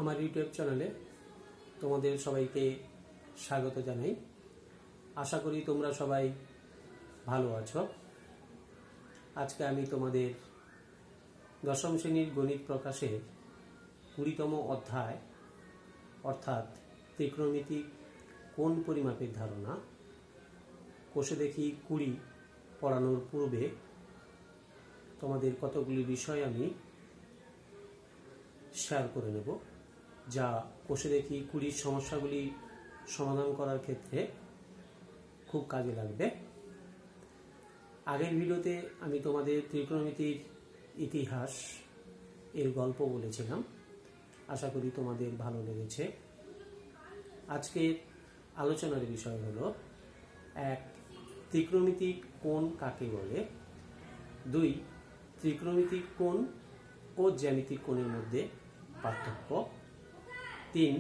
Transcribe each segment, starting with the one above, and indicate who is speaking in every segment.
Speaker 1: আমার ইউটিউব চ্যানেলে তোমাদের সবাইকে স্বাগত জানাই। আশা করি তোমরা সবাই ভালো আছো। আজকে আমি তোমাদের দশম শ্রেণীর গণিত প্রকাশের 20তম অধ্যায় অর্থাৎ ত্রিকোণমিতিক কোণ পরিমাপের ধারণা কোষে দেখি 20 পড়ানোর পূর্বে তোমাদের কতগুলি বিষয় আমি শেয়ার করে নেব, যা কোষে দেখি 20 সমস্যাগুলি সমাধান করার ক্ষেত্রে খুব কাজে লাগবে। আগের ভিডিওতে আমি তোমাদের ত্রিকোণমিতির ইতিহাস এর গল্প বলেছিলাম, আশা করি তোমাদের ভালো লেগেছে। আজকের আলোচনার বিষয় হলো 1. ত্রিকোণমিতিক কোণ কাকে বলে, 2. ত্রিকোণমিতিক কোণ ও জ্যামিতিক কোণের মধ্যে পার্থক্য, 3.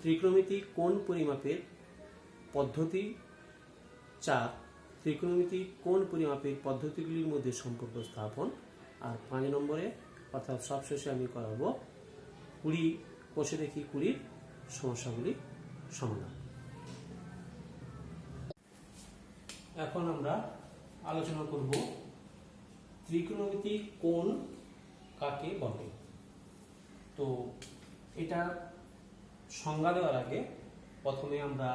Speaker 1: ত্রিকোণমিতিক কোণ পরিমাপের পদ্ধতি, 4. ত্রিকোণমিতিক কোণ পরিমাপের পদ্ধতিগুলির মধ্যে সম্পর্ক স্থাপন, আর 5 নম্বরে অর্থাৎ সবশেষে আমি করাবো 20 কোষে দেখি 20 সমস্যাগুলি সমাধান। এখন আমরা আলোচনা করব ত্রিকোণমিতিক কোণ কাকে বলে। তো এটা সংজ্ঞা দেওয়ার আগে প্রথমে আমরা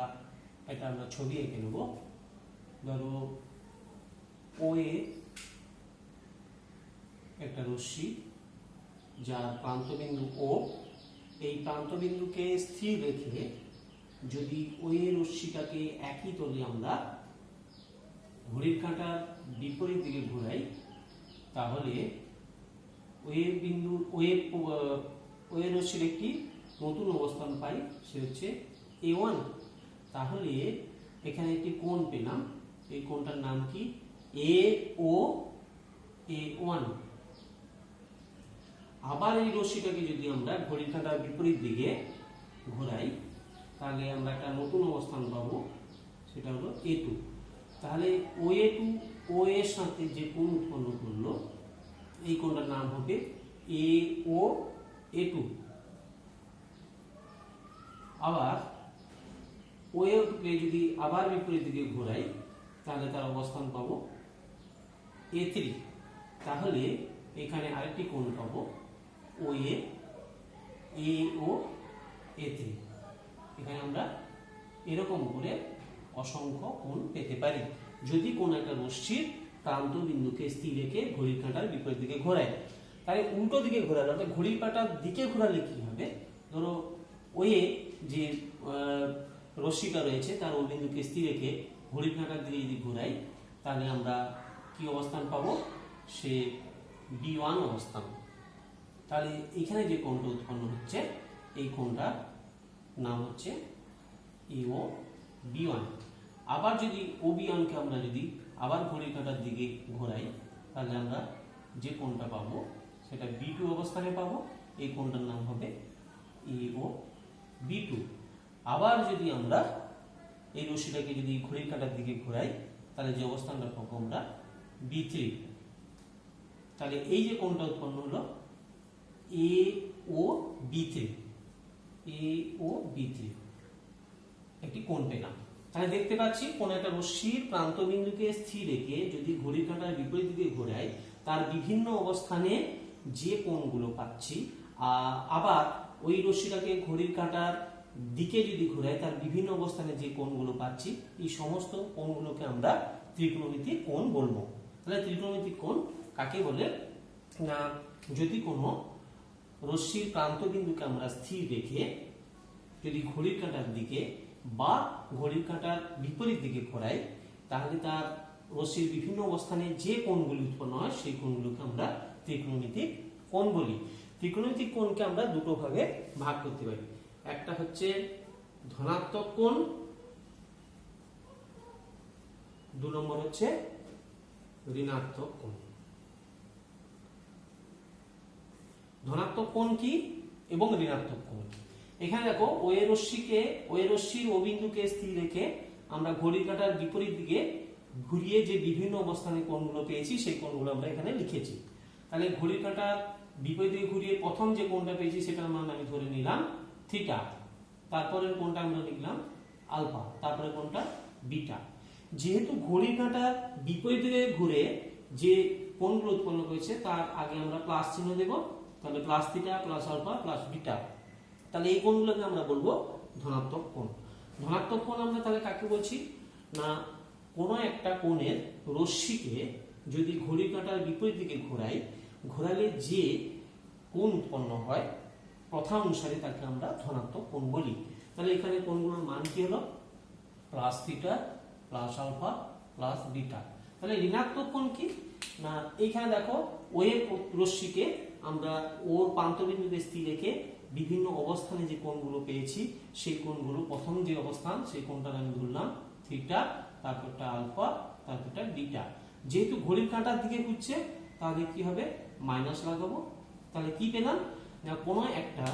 Speaker 1: ছবি এঁকে নেব। ধরো OA একটা রশ্মি, যার প্রান্তবিন্দু O, এই প্রান্তবিন্দুকে স্থির রেখে যদি OA রশ্মিটাকে একই তলে আমরা ঘড়ির কাঁটার বিপরীত দিকে ঘোরাই, তাহলে OA রশ্মির একটি নতুন অবস্থান পাই, সে হচ্ছে A1। তাহলে এখানে একটি কোণ পেলাম, এই কোণটার নাম কি? AOA1। আবার এই রশ্মিটাকে যদি আমরা ঘড়ির কাঁটার বিপরীত দিকে ঘোরাই, তাহলে আমরা একটা নতুন অবস্থান পাবো, সেটা হলো A2। তাহলে OA2 OA এর সাথে যে কোণ উৎপন্ন করলো, এই কোণটার নাম হবে AOA2। আবার OA2 কে যদি আবার বিপরীত দিকে ঘোরাই, তাহলে তার অবস্থান পাবো A3। তাহলে এখানে আরেকটি কোণ পাবো OA AOA3। এখানে আমরা এরকম করে অসংখ্য কোণ পেতে পারি যদি কোন একটা রশ্মির প্রান্ত বিন্দুকে স্থির রেখে ঘড়ির কাঁটার বিপরীত দিকে ঘোরায়। তাহলে উল্টো দিকে ঘোরালে অর্থাৎ ঘড়ির কাঁটার দিকে ঘোরালে কি হবে? ধরো OA যে রশ্মিটা রয়েছে তার ওই বিন্দুকে স্থির রেখে ঘড়ির কাঁটার দিকে যদি ঘোরাই, তাহলে আমরা কি অবস্থান পাবো? সে B1 অবস্থান। তাহলে এখানে যে কোণটা উৎপন্ন হচ্ছে, এই কোণটার নাম হচ্ছে EOB1। আবার যদি OB1 কে আমরা যদি আবার ঘড়ির কাঁটার দিকে ঘোরাই, তাহলে আমরা যে কোণটা পাবো সেটা B2 অবস্থানে পাবো, এই কোণটার নাম হবে EOB2। আবার যদি আমরা এই রশ্মিটাকে যদি ঘড়ির কাঁটার দিকে ঘোরাই, তাহলে যে অবস্থানটা পাবো আমরা B3। তাহলে এই যে কোণটা উৎপন্ন হলো AOB3 একটি কোণ পেলাম। তাহলে দেখতে পাচ্ছি কোন একটা রশ্মির প্রান্তবিন্দুকে স্থির রেখে যদি ঘড়ির কাঁটার বিপরীত দিকে ঘোরাই, তার বিভিন্ন অবস্থানে যে কোণগুলো পাচ্ছি, আবার ওই রশ্মিটাকে ঘড়ির কাঁটার দিকে যদি ঘোরাই, তার বিভিন্ন অবস্থানে যে কোণগুলো পাচ্ছি, এই সমস্ত কোণগুলোকে আমরা ত্রিকোণমিতিক কোণ বলবো। তাহলে ত্রিকোণমিতিক কোণ কাকে বলে না, যদি কোনো রশ্মির প্রান্তবিন্দুকে আমরা স্থির রেখে যদি ঘড়ির কাঁটার দিকে বা ঘড়ির কাঁটার বিপরীত দিকে ঘোরাই, তাহলে তার রশ্মির বিভিন্ন অবস্থানে যে কোণগুলি উৎপন্ন হয়, সেই কোণগুলোকে আমরা ত্রিকোণমিতিক কোণ বলি। ত্রিকোণমিতিক কোণকে আমরা দুটো ভাগে ভাগ করতে পারি। একটা হচ্ছে ধনাত্মক কোণ, 2 নম্বর হচ্ছে ঋণাত্মক কোণ। ধনাত্মক কোণ কি এবং ঋণাত্মক কোণ কি? এখানে দেখো OA রশ্মির O বিন্দুকে স্থির রেখে আমরা ঘড়ির কাঁটার বিপরীত দিকে ঘুরিয়ে যে বিভিন্ন অবস্থানে কোণগুলো পেয়েছি, সেই কোণগুলো আমরা এখানে লিখেছি। তাহলে ঘড়ির কাঁটার বিপরীত দিকে ঘুরিয়ে প্রথম যে কোণটা পেয়েছি সেটার মান আমি ধরে নিলাম থিটা, তারপরের কোণটা আমরা লিখলাম আলফা, তারপরে কোণটা বিটা। যেহেতু ঘড়ির কাঁটা বিপরীত দিকে ঘুরে যে কোণগুলো উৎপন্ন করেছে তার আগে আমরা প্লাস চিহ্ন দেব, তাহলে plus theta plus alpha plus beta, তাহলে এই কোণগুলোকে আমরা বলবো ধনাত্মক কোণ। ধনাত্মক কোণ আমরা তাহলে কাকে বলছি না, কোনো একটা কোণের রশ্মিকে যদি ঘড়ির কাঁটার বিপরীত দিকে ঘোরালে যে কোণ উৎপন্ন হয় প্রথা অনুসারে তাকে আমরা ধনাত্মক কোণ বলি। তাহলে এখানে কোণগুলোর মান কি হলো plus theta plus alpha plus beta. তাহলে ঋণাত্মক কোণ কি না, এইখানে দেখো ওয়েভ রশ্মিকে আমরা ওর প্রান্তবিন্দুতে স্থির রেখে বিভিন্ন অবস্থানে যে কোণগুলো পেয়েছি সেই কোণগুলো প্রথম যে অবস্থান সেই কোণটার আমি ধরলাম থিটা, তারপরটা আলফা, তারপরটা বিটা। যেহেতু ঘড়ির কাঁটার দিকে ঘুরছে তাহলে কি হবে মাইনাস লাগাবো। তাহলে কি পেলাম না, কোনো একটা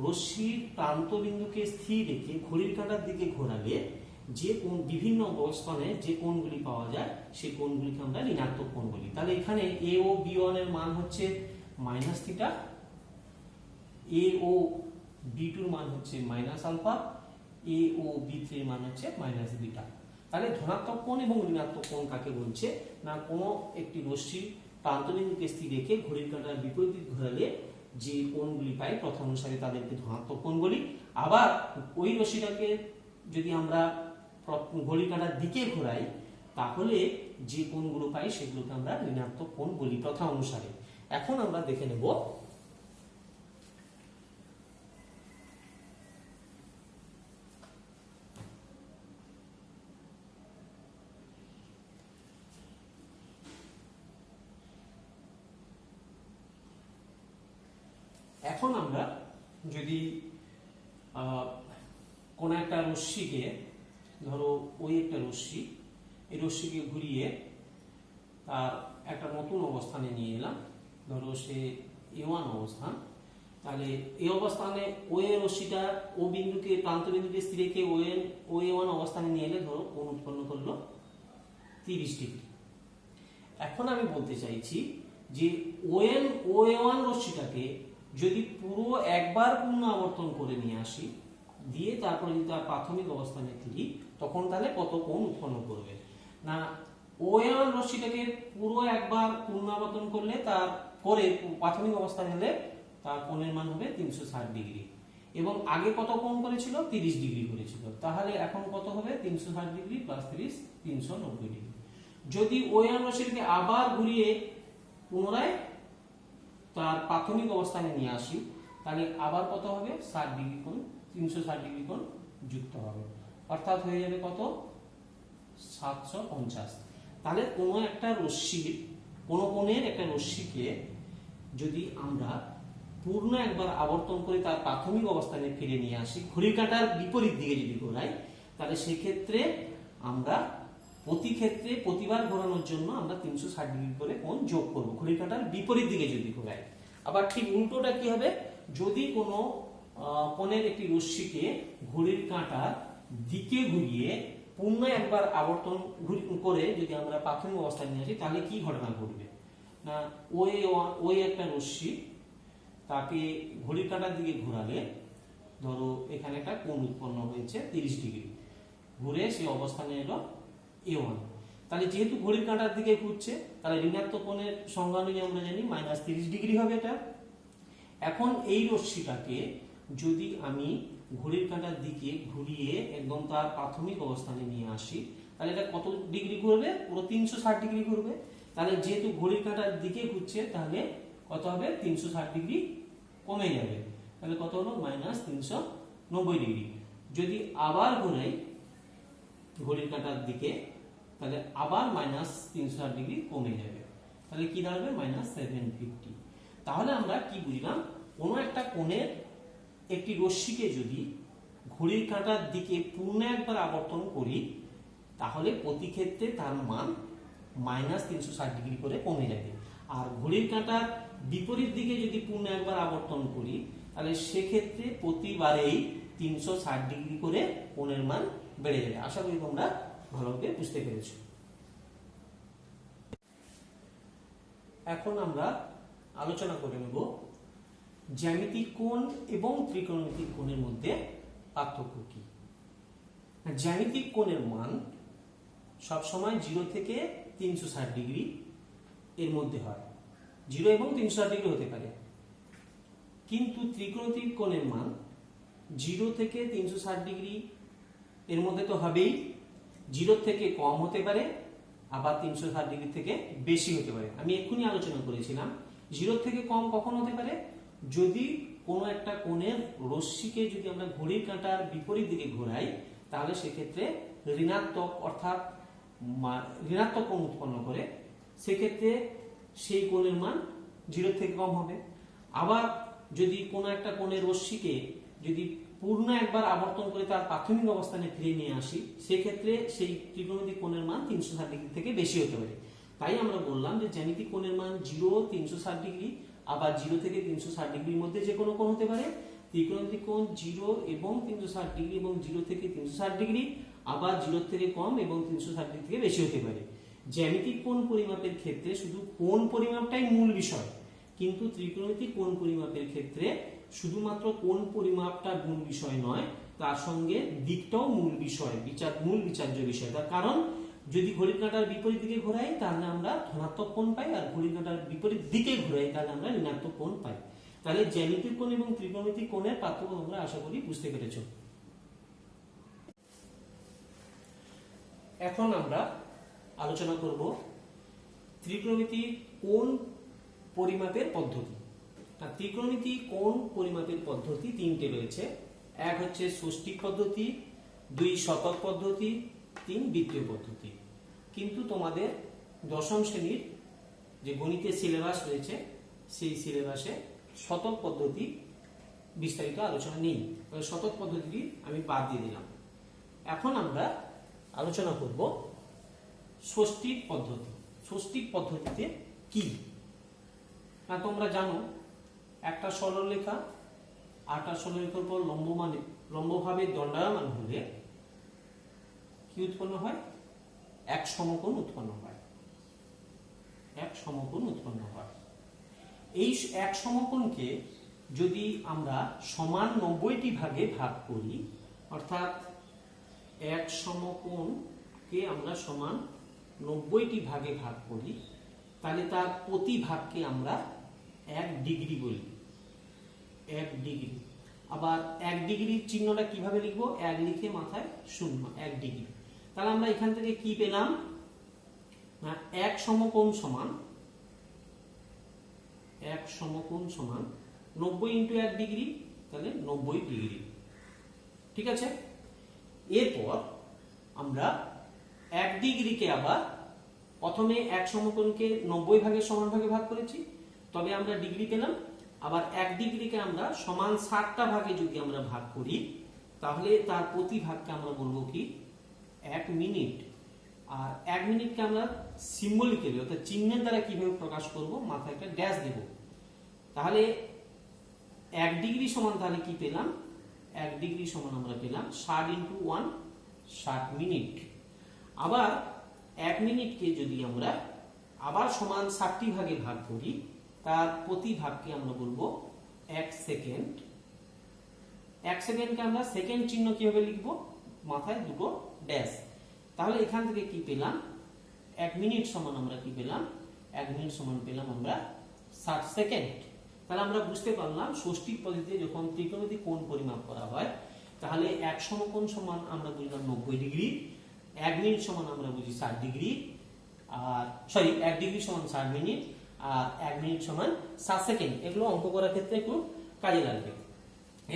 Speaker 1: রশ্মির প্রান্তবিন্দুকে স্থির রেখে ঘড়ির কাঁটার দিকে ঘোরালে যে কোণ বিভিন্ন অবস্থানে যে কোণগুলি পাওয়া যায় সেই কোণগুলিকে আমরা ঋণাত্মক কোণ বলি। তাহলে এখানে এ ও বি ওয়ান এর মান হচ্ছে মাইনাস থিটা, এ ও বি টুর মান হচ্ছে মাইনাস আলফা, এ ও বি থ্রি এর মান হচ্ছে মাইনাস বিটা। তাহলে ধনাত্মক কোণ এবং ঋণাত্মক কোণ কাকে বলছে না, কোনো একটি রশ্মি প্রান্তবিন্দুকে স্থির রেখে ঘড়ির কাঁটার বিপরীত দিকে ঘোরালে যে কোণগুলি পাই প্রথম অনুসারে তাদেরকে ধনাত্মক কোণ বলি। আবার ওই রশ্মিটাকে যদি আমরা ঘড়ির কাঁটার দিকে ঘোরাই তাহলে যে কোণগুলো পাই সেগুলোকে আমরা ঋণাত্মক কোণ বলি প্রথা অনুসারে। এখন আমরা দেখে নেব এখন আমরা যদি কোন একটা রশ্মিকে ধরো ওই একটা রশ্মি, এই রশ্মিকে ঘুরিয়ে তার একটা নতুন অবস্থানে নিয়ে এলাম, ধরো সে A1 অবস্থান, তাহলে এই অবস্থানে ও এ রশ্মিটা ও বিন্দুকে প্রান্ত বিন্দুকে স্থির রেখে ও A1 অবস্থানে নিয়ে এলে ধরো কোণ উৎপন্ন করলো 30 ডিগ্রি। এখন আমি বলতে চাইছি যে ও A1 রশ্মিটাকে যদি পুরো একবার পূর্ণ আবর্তন করে নিয়ে আসি দিয়ে তারপরে যদি তার প্রাথমিক অবস্থানে ফিরি তখন তাহলে কত কোণ উৎপন্ন করবে না, A1 রশ্মিটাকে পুরো একবার পূর্ণ আবর্তন করলে তার পরে প্রাথমিক অবস্থানে এলে তার কোণের মান হবে 360 ডিগ্রি, এবং আগে কত কোণ করেছিল 30 ডিগ্রি করেছিল, তাহলে এখন কত হবে 360 ডিগ্রি প্লাস 30 390 ডিগ্রি। যদি A1 রশ্মিটাকে আবার ঘুরিয়ে পুনরায় তার প্রাথমিক অবস্থানে নিয়ে আসি তাহলে আবার কত হবে 60 ডিগ্রি কোণ, 360 ডিগ্রি কোণ যুক্ত হবে, অর্থাৎ হয়ে যাবে কত 750। তাহলে কোনো একটা রশ্মির কোনো কোণের একটা রশ্মিকে যদি আমরা পূর্ণ একবার আবর্তন করে তার প্রাথমিক অবস্থানে ফিরে নিয়ে আসি ঘড়ির কাঁটার বিপরীত দিকে যদি ঘোরাই তাহলে সেক্ষেত্রে আমরা প্রতি ক্ষেত্রে প্রতিবার ঘোরানোর জন্য আমরা 360 ডিগ্রি করে কোণ যোগ করব ঘড়ির কাঁটার বিপরীত দিকে যদি ঘোরাই। আবার ঠিক উল্টোটা কি হবে, যদি কোনো কোণের একটি রশ্মিকে ঘড়ির কাঁটার দিকে ঘুরিয়ে পূর্ণ একবার আবর্তন করে যদি আমরা প্রাথমিক অবস্থায় নিয়ে আসি তাহলে কি ঘটনা ঘটবে না, ওই একটা রশ্মি তাকে ঘড়ির কাঁটার দিকে ঘোরালে ধরো এখানে একটা কোণ উৎপন্ন হয়েছে 30 ডিগ্রি, ঘুরে সেই অবস্থানে এলো A1। তাহলে যেহেতু ঘড়ির কাঁটার দিকে ঘুরছে তাহলে ঋণাত্মক কোণের সংজ্ঞা অনুযায়ী আমরা জানি -30 ডিগ্রি হবে এটা। এখন এই রশ্মিটাকে যদি আমি ঘড়ির কাঁটার দিকে ঘুরিয়ে একদম তার প্রাথমিক অবস্থানে নিয়ে আসি তাহলে এটা কত ডিগ্রি ঘুরবে, পুরো 360 ডিগ্রি ঘুরবে। তাহলে যেহেতু ঘড়ির কাঁটার দিকে ঘুরছে তাহলে কত হবে 360 ডিগ্রি কমে যাবে, তাহলে কত হলো -390 ডিগ্রি। যদি আবার ঘুরাই ঘড়ির কাঁটার দিকে তাহলে আবার -360 ডিগ্রি কমে যাবে, তাহলে কি দাঁড়াবে -750। তাহলে আমরা কি বুঝলাম, কোনো একটা কোণের একটি রশ্মিকে যদি ঘড়ির কাঁটার দিকে পূর্ণ একবার আবর্তন করি তাহলে প্রতি ক্ষেত্রে তার মান -360 ডিগ্রি করে কমে যাবে, আর ঘড়ির কাঁটার বিপরীত দিকে যদি পূর্ণ একবার আবর্তন করি তাহলে সেক্ষেত্রে প্রতিবারেই 360 ডিগ্রি করে কোণের মান বেড়ে যাবে। আশা করি তোমরা ভালোভাবে বুঝতে পেরেছো। এখন আমরা আলোচনা করে নেব জ্যামিতিক কোণ এবং ত্রিকোণমিতিক কোণের মধ্যে পার্থক্য কি? জ্যামিতিক কোণের মান সবসময় 0 থেকে 360 ডিগ্রি এর মধ্যে হয়, 0 এবং 360 ডিগ্রি হতে পারে। কিন্তু ত্রিকোণমিতিক কোণের মান 0 থেকে 360 ডিগ্রি এর মধ্যে তো হবেই, 0 থেকে কম হতে পারে, আবার 360 ডিগ্রি থেকে বেশি হতে পারে। আমি এক্ষুনি আলোচনা করেছিলাম 0 থেকে কম কখন হতে পারে, যদি কোনো একটা কোণের রশ্মিকে যদি আমরা ঘড়ির কাঁটার বিপরীত দিকে ঘোরাই, তাহলে সেক্ষেত্রে ঋণাত্মক অর্থাৎ ঋণাত্মক কোণ উৎপন্ন করে, সেক্ষেত্রে সেই কোণের মান 0 থেকে কম হবে। আবার যদি কোনো একটা কোণের রশ্মিকে যদি পূর্ণ একবার আবর্তন করে তার প্রাথমিক অবস্থানে ফিরিয়ে নিয়ে আসি, সেক্ষেত্রে সেই ত্রিকোণমিতিক কোণের মান 360 ডিগ্রি থেকে বেশি হতে পারে। তাই আমরা বললাম যে জ্যামিতিক কোণের মান 0, 360 ডিগ্রি, আবার 0 থেকে 360 ডিগ্রির মধ্যে যে কোনো কোণ হতে পারে। ত্রিকোণমিতিক কোণ 0 এবং 360 ডিগ্রি এবং 0 থেকে 360 ডিগ্রি, আবার 0 থেকে কম এবং 360 ডিগ্রি থেকে বেশি হতে পারে। জ্যামিতিক কোণ পরিমাপের ক্ষেত্রে শুধু কোণ পরিমাপটাই মূল বিষয়, কিন্তু ত্রিকোণমিতিক কোণ পরিমাপের ক্ষেত্রে শুধুমাত্র কোণ পরিমাপটা মূল বিষয় নয়, তার সঙ্গে দিকটাও মূল বিষয়, মূল বিচার্য বিষয়। তার কারণ যদি ঘড়ির কাঁটার বিপরীত দিকে ঘোরাই তাহলে আমরা ধনাত্মক কোণ পাই, আর ঘড়ির কাঁটার বিপরীত দিকে ঘোরাই তাহলে আমরা ঋণাত্মক কোণ পাই। তাহলে জ্যামিতিক কোণ এবং ত্রিকোণমিতিক কোণের পার্থক্য তোমরা আশা করি বুঝতে পেরেছো। এখন আমরা আলোচনা করব ত্রিকোণমিতিক কোণ পরিমাপের পদ্ধতি। ত্রিকোণমিতিক কোণ পরিমাপের পদ্ধতি তিনটে রয়েছে। এক হচ্ছে ষষ্ঠিক পদ্ধতি, 2 শতক পদ্ধতি, 3 বৃত্তীয় পদ্ধতি। কিন্তু তোমাদের দশম শ্রেণীর যে গণিতের সিলেবাস রয়েছে সেই সিলেবাসে শতক পদ্ধতি বিস্তারিত আলোচনা নেই, শতক পদ্ধতিটি আমি বাদ দিয়ে দিলাম। এখন আমরা আলোচনা করব ষষ্ঠিক পদ্ধতি। ষষ্ঠিক পদ্ধতিতে কি? না, তোমরা জানো একটা সরলরেখা আরেকটা সরলরেখার উপর লম্বভাবে দণ্ডায়মান হলে কি উৎপন্ন হয়? এক সমকোণ উৎপন্ন হয়। এক সমকোণ উৎপন্ন হয়। এই এক সমকোণকে যদি আমরা সমান 90টি ভাগে ভাগ করি, অর্থাৎ এক সমকোণকে আমরা সমান 90টি ভাগে ভাগ করি, তাহলে তার প্রতি ভাগকে আমরা 1 ডিগ্রি বলি। 1 ডিগ্রি। আবার 1 ডিগ্রির চিহ্নটা কিভাবে লিখবো? 1 লিখে মাথায় 0, 1 ডিগ্রি। তাহলে আমরা এখান থেকে কি পেলাম? না, এক সমকোণ সমান 90 ইন্টু 1 ডিগ্রি, তাহলে 90 ডিগ্রি। ঠিক আছে। এরপর আমরা 1 ডিগ্রিকে আবার প্রথমে এক সমকোণকে 90 ভাগে সমান ভাগে ভাগ করেছি, তবে আমরা ডিগ্রি পেলাম। আবার 1 ডিগ্রিকে আমরা সমান 60টা ভাগে যদি আমরা ভাগ করি, তাহলে তার প্রতি ভাগকে আমরা বলবো কি? 1 মিনিট। আর 1 মিনিটকে আমরা সিম্বলিক্যালি অর্থাৎ চিহ্নের দ্বারা কিভাবে প্রকাশ করব? মাথায় একটা ড্যাশ দেব। তাহলে 1 ডিগ্রি সমান তাহলে কি পেলাম? 1 ডিগ্রি সমান আমরা পেলাম 60 ইন্টু 1, 60 মিনিট। আবার 1 মিনিটকে যদি আমরা আবার সমান 60টি ভাগে ভাগ করি, তার প্রতি ভাগকে আমরা বলবো 1 সেকেন্ড। 1 সেকেন্ডকে আমরা সেকেন্ড চিহ্ন কিভাবে লিখবো? মাথায় দুটো ড্যাশ। তাহলে এখান থেকে কি পেলাম? 1 মিনিট সমান আমরা কি পেলাম? 1 মিনিট সমান পেলাম আমরা 60 সেকেন্ড। তাহলে আমরা বুঝতে পারলাম ষষ্ঠিক পদ্ধতিতে যখন ত্রিকোণমিতিক কোণ পরিমাপ করা হয়, তাহলে এক সমকোণ সমান আমরা বুঝলাম 90 ডিগ্রি, 1 মিনিট সমান আমরা বুঝি 60 ডিগ্রি, আর 1 ডিগ্রি সমান 60 মিনিট, আর 1 মিনিট সমান 60 সেকেন্ড। এগুলো অঙ্ক করার ক্ষেত্রে একটু কাজে লাগবে।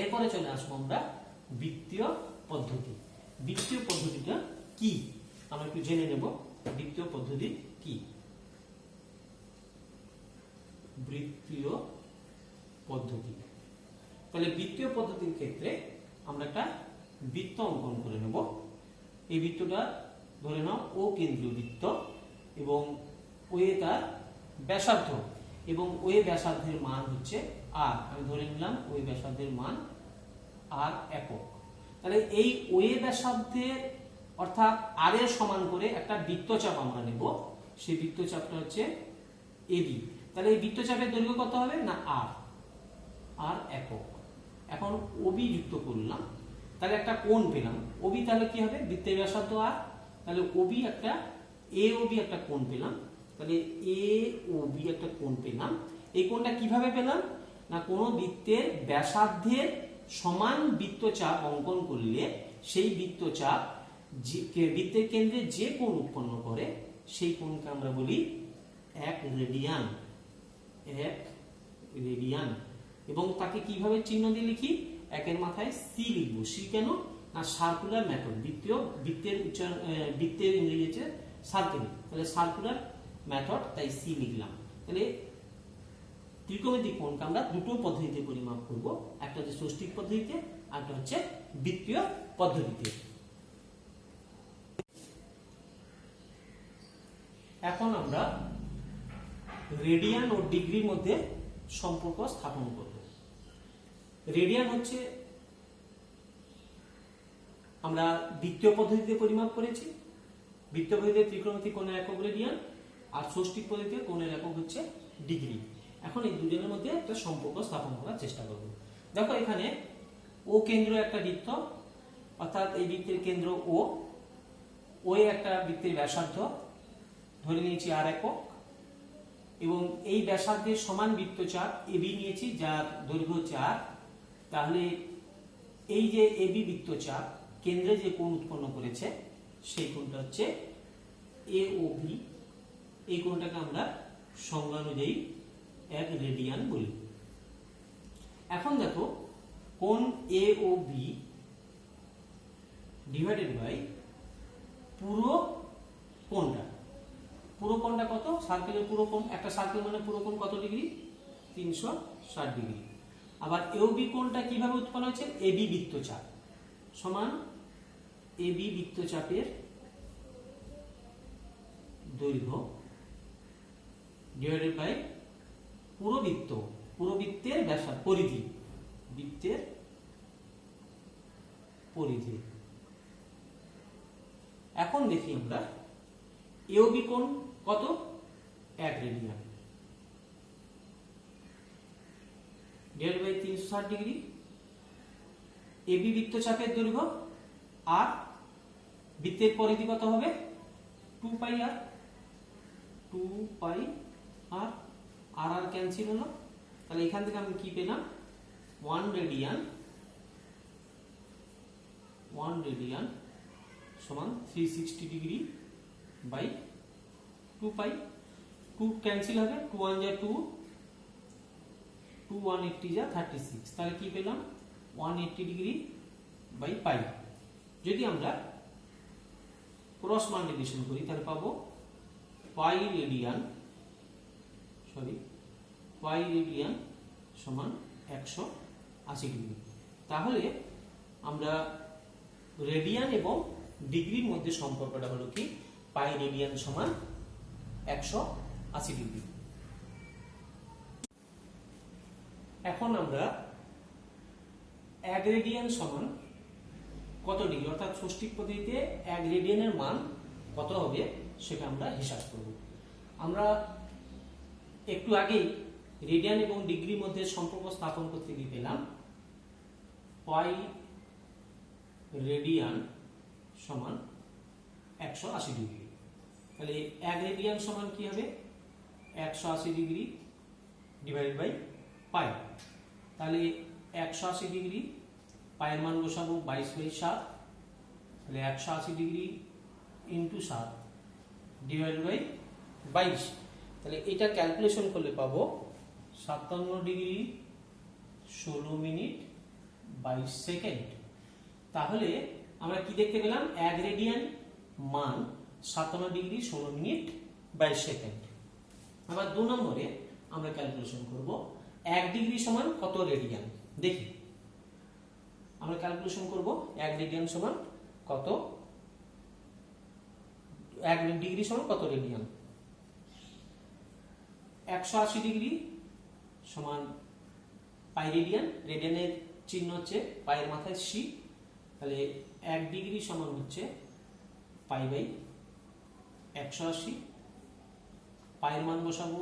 Speaker 1: এরপরে চলে আসবো আমরা বৃত্তীয় পদ্ধতি। বৃত্তীয় পদ্ধতিটা কি আমরা একটু জেনে নেব। বৃত্তীয় পদ্ধতি কি? বৃত্তীয় পদ্ধতি, তাহলে বৃত্তীয় পদ্ধতির ক্ষেত্রে আমরা একটা বৃত্ত অঙ্কন করে নেব। এই বৃত্তটা ধরে নাও ও কেন্দ্রীয় বৃত্ত, এবং ওয়ে তার ব্যাসার্ধ, এবং ওয়ে ব্যাসার্ধের মান হচ্ছে আর। আমি ধরে নিলাম ওয়ে ব্যাসার্ধের মান আর একক। তাহলে এই ওয়ে ব্যাসার্ধের অর্থাৎ আর এর সমান করে একটা বৃত্তচাপ আমরা নেব। সেই বৃত্তচাপটা হচ্ছে এবি। তাহলে এই বৃত্তচাপের দৈর্ঘ্য কত হবে? না আর। আর একক। এখন ওবি যুক্ত করলাম, তাহলে একটা কোণ পেলাম। ওবি তাহলে কি হবে, বৃত্তের ব্যাসার্ধ আর, তাহলে ওবি একটা এ ওবি একটা কোণ পেলাম, তাহলে এ ওবি একটা কোণ পেলাম। এই কোণটা কিভাবে পেলাম না, কোনো বৃত্তের ব্যাসার্ধের সমান বৃত্তচাপ অঙ্কন করলে সেই বৃত্তচাপ বৃত্তের কেন্দ্রে যে কোণ উৎপন্ন করে সেই কোণকে আমরা বলি 1 রেডিয়ান। 1 রেডিয়ান। এবং তাকে কিভাবে চিহ্ন দিয়ে লিখি, একের মাথায় সি লিখবো। সি কেন না, সার্কুলার মেথড, বৃত্তের ইংরেজি হচ্ছে সার্কেল, তাহলে সার্কুলার মেথড, তাই সি লিখলাম। তাহলে ত্রিকোণমিতিক কোণকে আমরা দুটো পদ্ধতিতে পরিমাপ করব, একটা হচ্ছে ষষ্ঠিক পদ্ধতিতে, আর একটা হচ্ছে বৃত্তীয় পদ্ধতিতে। এখন আমরা রেডিয়ান ও ডিগ্রির মধ্যে সম্পর্ক স্থাপন করব। রেডিয়ান হচ্ছে আমরা বৃত্তীয় পদ্ধতিতে পরিমাপ করেছি, বৃত্তীয় পদ্ধতিতে ত্রিকোণমিতিক কোণের একক রেডিয়ান, আর ষষ্ঠিক পদ্ধতিতে কোণের একক হচ্ছে ডিগ্রি। এখন এই দুজনের মধ্যে একটা সম্পর্ক স্থাপন করার চেষ্টা করব। দেখো এখানে ও কেন্দ্র একটা বৃত্ত, অর্থাৎ এই বৃত্তের কেন্দ্র ও, ওই একটা বৃত্তের ব্যাসার্ধ ধরে নিয়েছি আর একক, এবং এই ব্যাসার্ধের সমান বৃত্তচাপ এবি নিয়েছি যার দৈর্ঘ্য 4। তাহলে এই যে এবি বৃত্তচাপ কেন্দ্রে যে কোণ উৎপন্ন করেছে সেই কোণটা হচ্ছে এওবি। এই কোণটাকে আমরা সংজ্ঞা অনুযায়ী 1 রেডিয়ান বলি। এখন দেখো কোণ এওবি ডিভাইডেড বাই পুরো কোণটা। পুরো কোণটা কত, সার্কেলের পুরো কোণ, একটা সার্কেল মানে পুরো কোণ কত ডিগ্রি, 360 ডিগ্রি। আবার এওবি কোণটা কিভাবে উৎপন্ন হয়েছে, এবি বৃত্তচাপ সমান এবি বৃত্তচাপের দৈর্ঘ্য ডিভাইডেড বাই পুরো বৃত্ত, পুরো বৃত্তের ব্যাসার্ধ, পরিধি, বৃত্তের পরিধি। এখন দেখি আমরা এওবি কোণ কত, 1 radian divided by 360 degree. AB বৃত্তচাপের দৈর্ঘ্য আর বৃত্তের পরিধি কত হবে, 2 পাই আর, 2 পাই আর, আর আর ক্যান্সেল হলো। তাহলে এখান থেকে আমি কি পেলাম, 1 রেডিয়ান, 1 রেডিয়ান সমান 360 ডিগ্রি বাই 2 পাই। 2 ক্যান্সেল হবে, 2 1 যা 2, 2 180 যা 36, তাহলে কি পেলাম 180 ডিগ্রি বাই পাই। যদি আমরা ক্রস মাল্টিপ্লিকেশন করি তাহলে পাবো পাই রেডিয়ান সমান 180 ডিগ্রি। তাহলে আমরা রেডিয়ান এবং ডিগ্রির মধ্যে সম্পর্কটা হলো কি, পাই রেডিয়ান সমান 180 ডিগ্রি। এখন আমরা 1 রেডিয়ান সমান কত ডিগ্রি, অর্থাৎ ষষ্ঠিক পদ্ধতিতে 1 রেডিয়ানের মান কত হবে সেটা আমরা হিসাব করব। আমরা একটু আগেই রেডিয়ান এবং ডিগ্রির মধ্যে সম্পর্ক স্থাপন করতে গিয়ে পেলাম পাই রেডিয়ান সমান 180 ডিগ্রি। তাহলে 1 রেডিয়ান সমান কি হবে, 180 ডিগ্রি ডিভাইডেড বাই পাই। তাহলে 180 ডিগ্রি, পায়ের মান বসাবো 22/7, তাহলে 180 ডিগ্রি ইন্টু 7 ডিভাইডেড বাই 22। তাহলে এটা ক্যালকুলেশন করলে পাবো 57 ডিগ্রি 16 মিনিট 22 সেকেন্ড। তাহলে আমরা কি দেখতে পেলাম, 1 রেডিয়ান মান 57 ডিগ্রি 16 মিনিট 22 সেকেন্ড। আবার 2 নম্বরে আমরা ক্যালকুলেশন করব 1 ডিগ্রি সমান কত রেডিয়ান। দেখি আমরা ক্যালকুলেশন করব 1 রেডিয়ান সমান কত, 1 ডিগ্রি সমান কত রেডিয়ান। 180 ডিগ্রি সমান পাই রেডিয়ান, রেডিয়ানের চিহ্ন হচ্ছে পায়ের মাথায় সি, তাহলে 1 ডিগ্রি সমান হচ্ছে পাই বাই 180, পায়ের মান বসাবো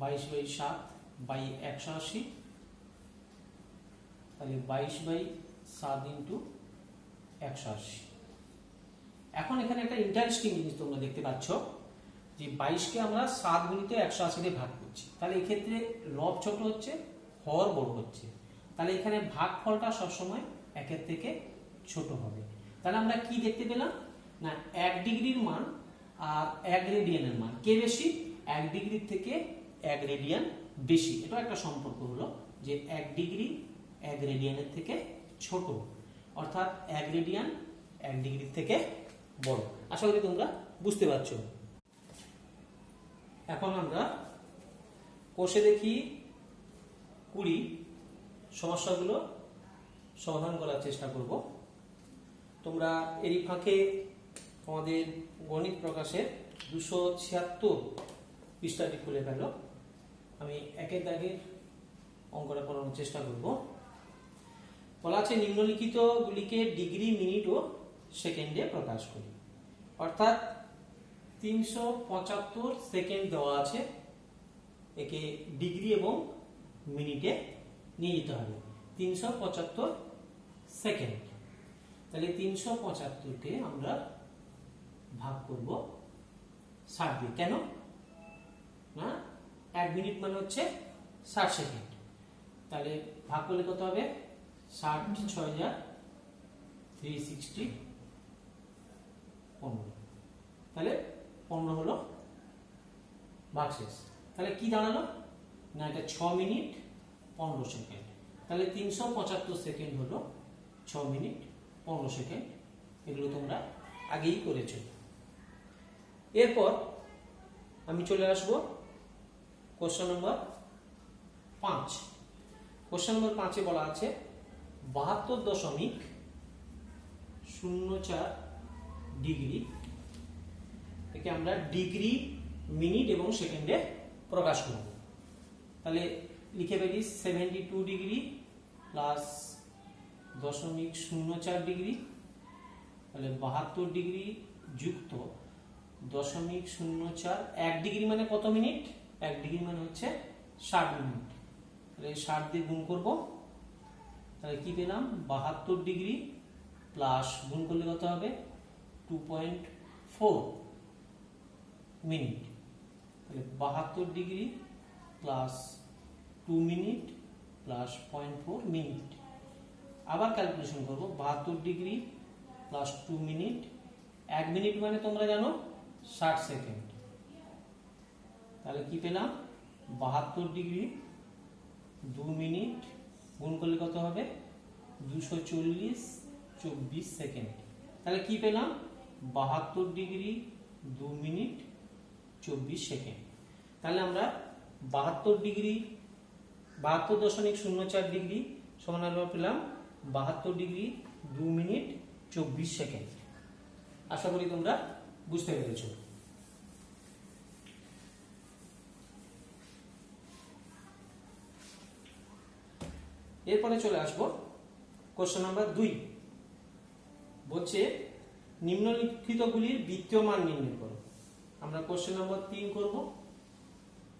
Speaker 1: 22/7 বাই 180, তাহলে 22/7 ইন্টু 180। এখন এখানে একটা ইন্টারেস্টিং জিনিস তোমরা দেখতে পাচ্ছ যে 22কে আমরা 7 গুণিত 180 দিয়ে ভাগ করছি, তাহলে এক্ষেত্রে লব ছোট হচ্ছে, হর বড় হচ্ছে, তাহলে এখানে ভাগফলটা সবসময় 1 থেকে ছোট হবে। তাহলে আমরা কি দেখতে পেলাম না 1 ডিগ্রির মান আর 1 রেডিয়ানের মান কে বেশি, 1 ডিগ্রির থেকে 1 রেডিয়ান বেশি। এটা একটা সম্পর্ক হলো যে 1 ডিগ্রি 1 রেডিয়ানের থেকে ছোট, অর্থাৎ 1 রেডিয়ান 1 ডিগ্রির থেকে বড়। আশা করি তোমরা বুঝতে পারছো। এখন আমরা কোষে দেখি 20 সমস্যাগুলো সমাধান করার চেষ্টা করব। তোমরা এরই ফাঁকে তোমাদের গণিত প্রকাশের 276 পৃষ্ঠাটি খুলে ফেল। আমি একের দাগের অঙ্কটা করানোর চেষ্টা করব। বলা আছে নিম্নলিখিত গুলিকে ডিগ্রি, মিনিট ও সেকেন্ডে প্রকাশ করি। অর্থাৎ 375 সেকেন্ড দেওয়া আছে, একে ডিগ্রি এবং মিনিটে নিয়ে যেতে হবে। 375 সেকেন্ড, তাহলে 375কে আমরা ভাগ করব 60 দিয়ে। কেন না 1 মিনিট মানে হচ্ছে 60 সেকেন্ড, তাহলে ভাগ করলে কত হবে 60 6 360 15, তাহলে 15 হলো ভাগশেষ। তাহলে কি দাঁড়ালো না এটা 6 মিনিট 15 সেকেন্ড, তাহলে 375 সেকেন্ড হলো 6 মিনিট 15 সেকেন্ড। এগুলো তোমরা আগেই করেছো। এরপর আমি চলে আসব কোশ্চেন নম্বর 5। কোশ্চেন নম্বর 5-এ বলা আছে 72.04 ডিগ্রি, একে আমরা ডিগ্রি, মিনিট এবং সেকেন্ডে প্রকাশ করব। তাহলে লিখে ফেলি 72 ডিগ্রি প্লাস 0.04 ডিগ্রি, তাহলে 72 ডিগ্রি যুক্ত 0.04। 1 ডিগ্রি মানে কত মিনিট, 1 ডিগ্রি মানে হচ্ছে 60 মিনিট, তাহলে 60 দিয়ে গুণ করব, তাহলে কি পেলাম 72 ডিগ্রি প্লাস গুণ করলে কত হবে 2.4 মিনিট, তাহলে 72 degree plus 2 minute plus 0.4 minute. আবার ক্যালকুলেশন করব 72 ডিগ্রি প্লাস 2 মিনিট, 1 মিনিট মানে তোমরা জানো 60 সেকেন্ড, তাহলে কি পেলাম 72 ডিগ্রি 2 মিনিট গুণ করলে কত হবে 240 24 সেকেন্ড, তাহলে কি পেলাম 72 ডিগ্রি 2 মিনিট 24 সেকেন্ড। তাহলে আমরা 72 ডিগ্রি 72.04 ডিগ্রি সমান আমরা পেলাম 72 ডিগ্রি 2 মিনিট 24 সেকেন্ড। আশা করি তোমরা বুঝতে পেরেছো। এরপরে চলে আসবো কোশ্চেন নাম্বার 2। বলছে নিম্নলিখিতগুলির বৃত্তীয় মান নির্ণয় করো। আমরা কোশ্চেন নাম্বার 3 করব।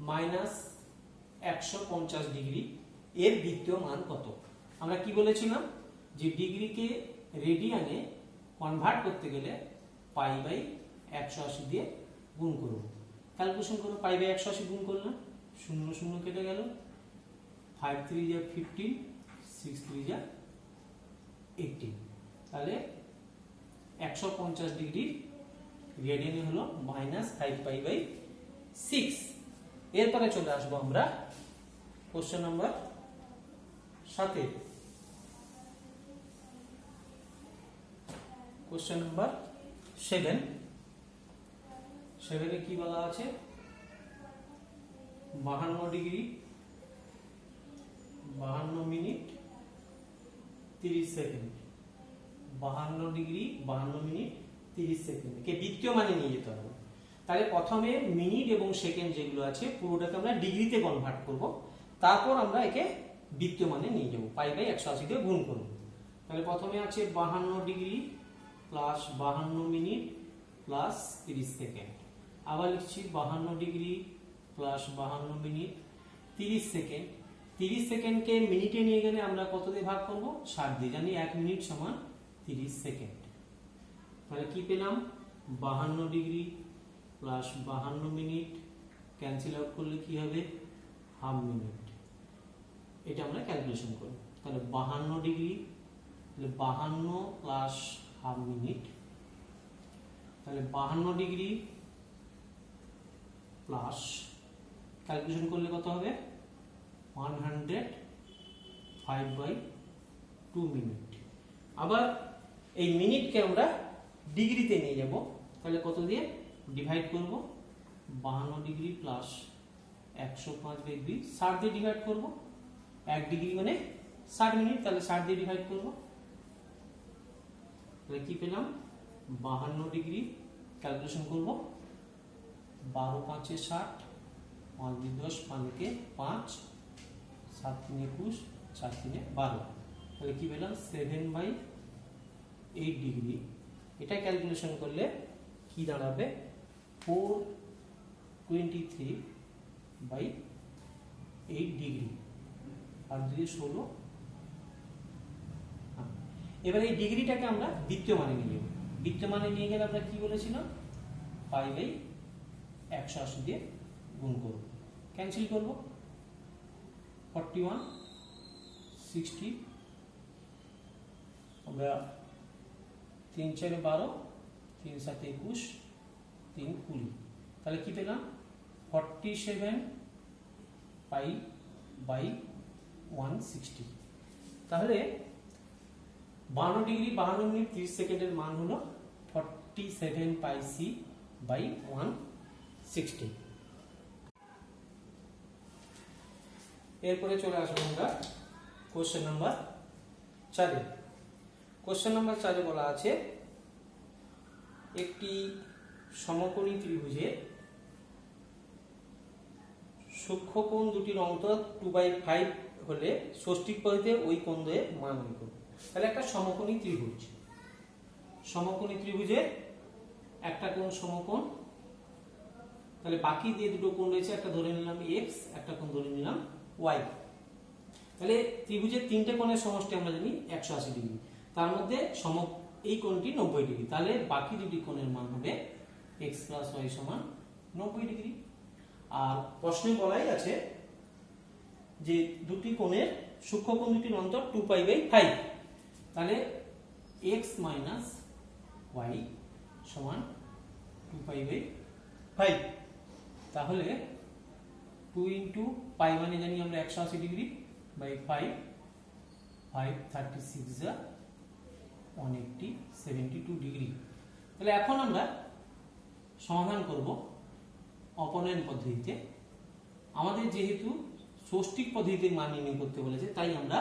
Speaker 1: -150 ডিগ্রি এর বৃত্তীয় মান কত? আমরা কি বলেছিলাম যে ডিগ্রিকে রেডিয়ানে কনভার্ট করতে গেলে π/180 দিয়ে গুণ করব। ক্যালকুলেশন করব, π/180 গুণ করলাম 0 0 কেটে গেল, 5 3 যা 15, 6 3 যা 18, তাহলে 150 ডিগ্রি রেডিয়ানে হলো -5π/6। এরপরে চলে আসবো আমরা কোশ্চেন নাম্বার 7। কোশ্চেন নাম্বার 7 এ কি বলা আছে 52 degree 52 minute 30 second, 52 degree 52 minute 30 second কে বৃত্তীয় মানে নিয়ে যেতে হবে। তাহলে প্রথমে মিনিট এবং সেকেন্ড যেগুলো আছে পুরোটাকে আমরা ডিগ্রিতে কনভার্ট করব, তারপর আমরা একে বৃত্তীয় মানে নিয়ে যাব, π/180 দিয়ে গুণ করব। তাহলে প্রথমে আছে 52 degree plus 52 minute plus 30 second, আবার লিখছি 52 ডিগ্রি প্লাস 52 মিনিট 30 সেকেন্ড, 30 সেকেন্ডকে মিনিটে নিয়ে গেলে আমরা কত দিয়ে ভাগ করব? 60 দিয়ে। জানি 1 মিনিট সমান 30 সেকেন্ড। তাহলে কি পেলাম? 52 degree plus 52 minute, cancel out করলে কি হবে? Half minute. এটা আমরা ক্যালকুলেশন করব। তাহলে 52 ডিগ্রি, তাহলে 52 প্লাস হাফ মিনিট, তাহলে 52 ডিগ্রি প্লাস ক্যালকুলেশন করলে কত হবে? 105/2 মিনিট। আবার এই মিনিটকে আমরা ডিগ্রিতে নিয়ে যাব, তাহলে কত দিয়ে ডিভাইড করব? 52 ডিগ্রি প্লাস 105/2, 60 দিয়ে ডিভাইড করব। 1 ডিগ্রি মানে 60 মিনিট, তাহলে 60 দিয়ে ডিভাইড করব। তাহলে কি পেলাম? 52 ডিগ্রি ক্যালকুলেশন করব, 12 5 60, 5 2 10, 5 5, 7 3 21, 4 3 12। তাহলে কি পেলাম? 7/8 ডিগ্রি। এটা ক্যালকুলেশন করলে কি দাঁড়াবে? 423/8 ডিগ্রি। আর যদি 16। এবার এই ডিগ্রিটাকে আমরা দ্বিতীয় মানে নিয়ে যাব। দ্বিতীয় মানে নিয়ে গেলে আমরা কি বলেছিলাম? π/180 দিয়ে গুণ করব, ক্যান্সেল করব। 41 60, আমরা 3 4 12, 3 7 21, 3 20। তাহলে কি পেলাম? 47π/160। তাহলে 52 ডিগ্রি 52 মিনিট 30 সেকেন্ডের মান হলো 47πc/160। এরপরে চলে আসবো আমরা কোশ্চেন নাম্বার 4-এ। কোশ্চেন নাম্বার 4-এ বলা আছে একটি সমকোণী ত্রিভুজে সূক্ষ্মকোণ দুটির অন্তর 2/5 হলে ষষ্ঠিক পদ্ধতিতে ওই কোণের মান নির্ণয় করব। তাহলে একটা সমকোণী ত্রিভুজ, সমকোণী ত্রিভুজে একটা কোণ সমকোণ, তাহলে বাকি যে দুটো কোণ রয়েছে, একটা ধরে নিলাম x, একটা কোণ ধরে নিলাম y। তাহলে ত্রিভুজের তিনটে কোণের সমষ্টি আমরা জানি 180 ডিগ্রি, তার মধ্যে এই কোণটি 90 ডিগ্রি, তাহলে বাকি দুটি কোণের মান হবে x + y = 90 ডিগ্রি। আর প্রশ্নে বলাই আছে যে দুটি কোণের সূক্ষ্মকোণ দুটির অন্তর 2π/5, তাহলে x - y = 2π/5। তাহলে 2 × π মানে জানি আমরা 180 ডিগ্রি বাই 5, 5 36 যা 180 72 ডিগ্রি। তাহলে এখন আমরা সমাধান করব অপনয়ন পদ্ধতিতে। আমাদের যেহেতু ষষ্ঠিক পদ্ধতিতে মান নির্ণয় করতে বলেছে, তাই আমরা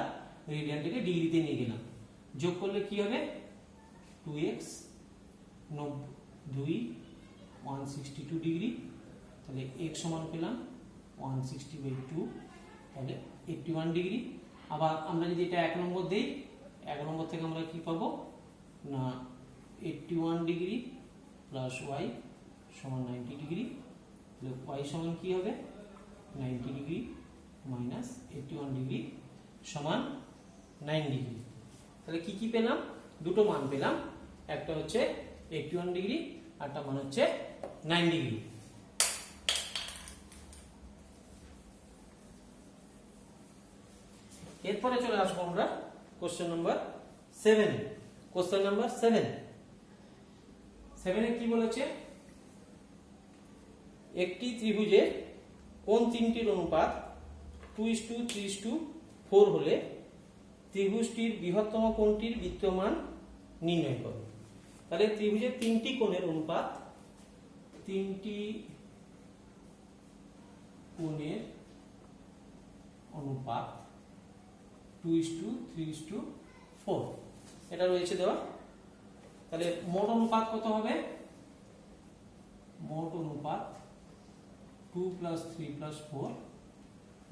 Speaker 1: রেডিয়ানটাকে ডিগ্রিতে নিয়ে গেলাম। যোগ করলে কি হবে? 2x 2 162 ডিগ্রি, তাহলে x সমান পেলাম 160/2, তাহলে 81 ডিগ্রি। আবার আমরা যদি এটা 1 নম্বর দেই, 1 নম্বর থেকে আমরা কি পাবো না 81 ডিগ্রি প্লাস y সমান 90 ডিগ্রি, তাহলে y সমান কি হবে? 90 ডিগ্রি মাইনাস 81 ডিগ্রি সমান 9 ডিগ্রি। তাহলে কি কি পেলাম? দুটো মান পেলাম, একটা হচ্ছে 81 ডিগ্রি, আরটা মান হচ্ছে 9 ডিগ্রি। এরপরে চলে আসবো আমরা কোশ্চেন নাম্বার 7-এ। কোশ্চেন নাম্বার 7-এ কি বলেছে? একটি ত্রিভুজের কোণ তিনটির অনুপাত 2:3:4 হলে ত্রিভুজটির বৃহত্তম কোণটির বিদ্যমান নির্ণয় করো। তাহলে ত্রিভুজের তিনটি কোণের অনুপাত, তিনটি কোণের অনুপাত 2:3:4 এটা রয়েছে দেওয়া। তাহলে মোট অনুপাত কত হবে? মোট অনুপাত 2 + 3 + 4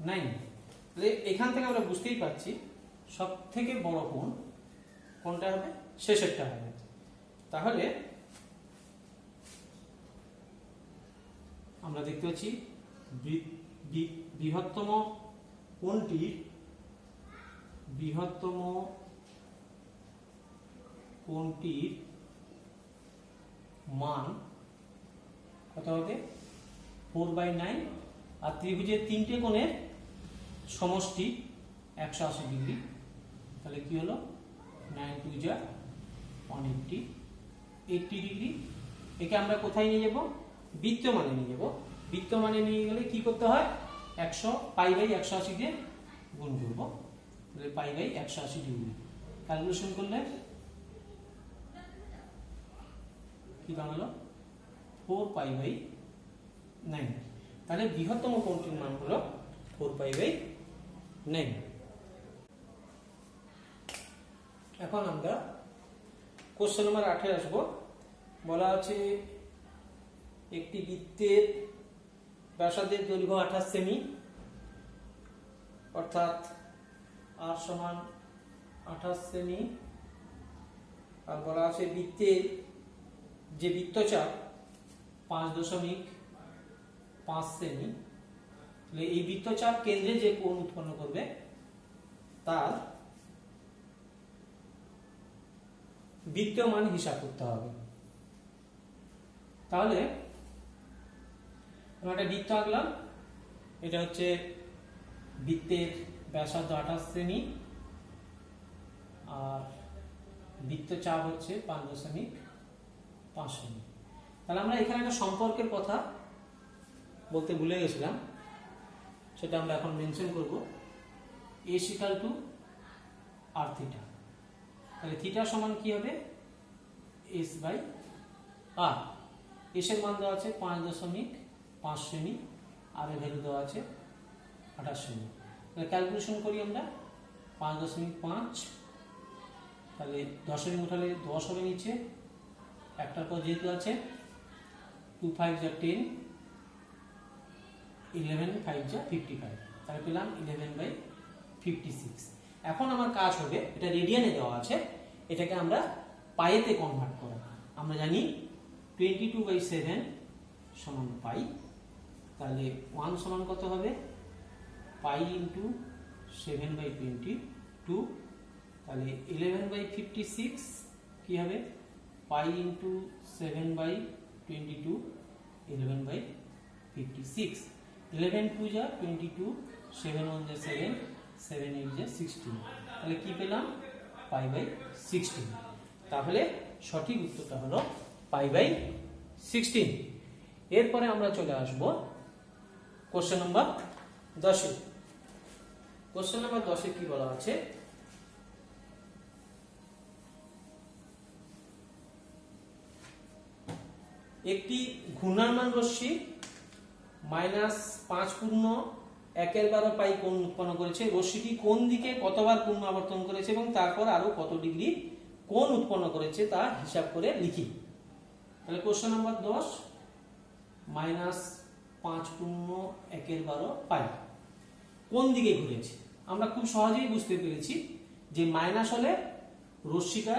Speaker 1: 9। তাহলে এখান থেকে আমরা বুঝতেই পারছি সব থেকে বড় কোণ কোনটা হবে? শেষেরটা হবে। তাহলে আমরা দেখতে পাচ্ছি বৃহত্তম কোণটির বৃহত্তম কোণটির মান কত হবে 4/9 আর ত্রিভুজের তিনটে কোণের সমষ্টি 180 ডিগ্রি। তাহলে কি হলো 9 2 যা 180 80 ডিগ্রি। একে আমরা কোথায় নিয়ে যাব বৃত্ত মানে নিয়ে যাব। বৃত্ত মানে নিয়ে গেলে কি করতে হয় 100 π/180 দিয়ে গুণ করব। তাহলে π/180 ডিগ্রি ক্যালকুলেশন করলে কি দাঁড়ালো 4π/9। তাহলে বৃহত্তম কোণটির মান হলো 4π/9। এখন আমরা কোশ্চেন নাম্বার 8 এ আসবো। বলা আছে একটি বৃত্তের ব্যাসার্ধের দৈর্ঘ্য 28 সেমি, অর্থাৎ r সমান 28 সেমি। আর বলা আছে বৃত্তের যে বৃত্তচাপ 5.5 সেমি। তাহলে এই বৃত্তচাপ কেন্দ্রে যে কোণ উৎপন্ন করবে তার বৃত্তীয় মান হিসাব করতে হবে। তাহলে আমরা একটা বৃত্ত আঁকলাম। এটা হচ্ছে বৃত্তের ব্যাসার্ধ 28 সেমি আর বৃত্তচাপ হচ্ছে 5.5 সেমি। তাহলে আমরা এখানে একটা সম্পর্কের কথা বলতে ভুলে গেছিলাম, সেটা আমরা এখন মেনশন করব। a = r theta. তাহলে থিটা সমান কি হবে s/r। s এর মান দেওয়া আছে 5.5 সেমি আর এর ভ্যালু দেওয়া আছে 28 সেমি। তাহলে ক্যালকুলেশন করি আমরা 5.5। তাহলে 10 এর উঠালে 10 হবে নিচে, একটার পর যেহেতু আছে 2 5 যা 10, 11 5 যা 55। তাহলে পেলাম 11/56। এখন আমার কাজ হবে, এটা রেডিয়ানে দেওয়া আছে, এটাকে আমরা পাইতে কনভার্ট করব। আমরা জানি 22/7 সমান পাই। তাহলে 1 সমান কত হবে পাই ইন্টু 7/22। তাহলে 11/56 কি হবে পাই ইন্টু 7/22 11/56। 11 2 যা 22, 7 1 যা 7, 7 8 যা 16। তাহলে কি পেলাম π/16। তাহলে সঠিক উত্তরটা হলো π/16। এরপরে আমরা চলে আসব কোশ্চেন নাম্বার 10 এ। কোশ্চেন নাম্বার 10 এ কি বলা আছে একটি ঘূর্ণায়মান রশ্মি -5.1 পাই কোণ উৎপন্ন করেছে। রশ্মিটি কোন দিকে কতবার পূর্ণ আবর্তন করেছে এবং তারপর আরো কত ডিগ্রি কোণ উৎপন্ন করেছে তা হিসাব করে লিখি। তাহলে কোশ্চেন নাম্বার 10 -5.1 পাই কোন দিকে ঘুরেছে। আমরা খুব সহজেই বুঝতে পেরেছি যে মাইনাস হলে রশ্মিটা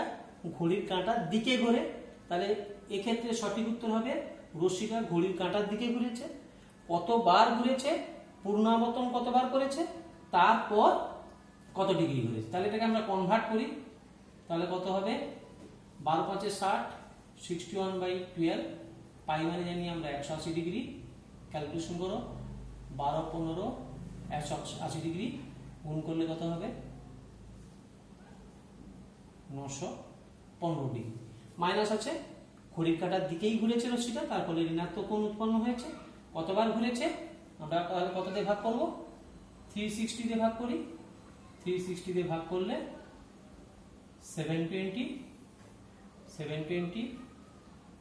Speaker 1: ঘড়ির কাঁটার দিকে ঘোরে। তাহলে এক্ষেত্রে সঠিক উত্তর হবে রশ্মিটা ঘড়ির কাঁটার দিকে ঘুরেছে। কতবার ঘুরেছে, পূর্ণ আবর্তন কতবার করেছে, তারপর কত ডিগ্রি ঘুরেছে। তাহলে এটাকে আমরা কনভার্ট করি। তাহলে কত হবে 12 5 60, 61/12। পাই মানে জানি আমরা 180 ডিগ্রি। ক্যালকুলেশন করো 12 15 180 ডিগ্রি গুণ করলে কত হবে 915 ডিগ্রি। মাইনাস আছে ঘড়ির কাঁটার দিকেই ঘুরেছে রশ্মিটা, তার ফলে ঋণাত্মক কোণ উৎপন্ন হয়েছে। কতবার ঘুরেছে আমরা তাহলে কত দিয়ে ভাগ করব 360 দিয়ে ভাগ করি। 360 দিয়ে ভাগ করলে 720,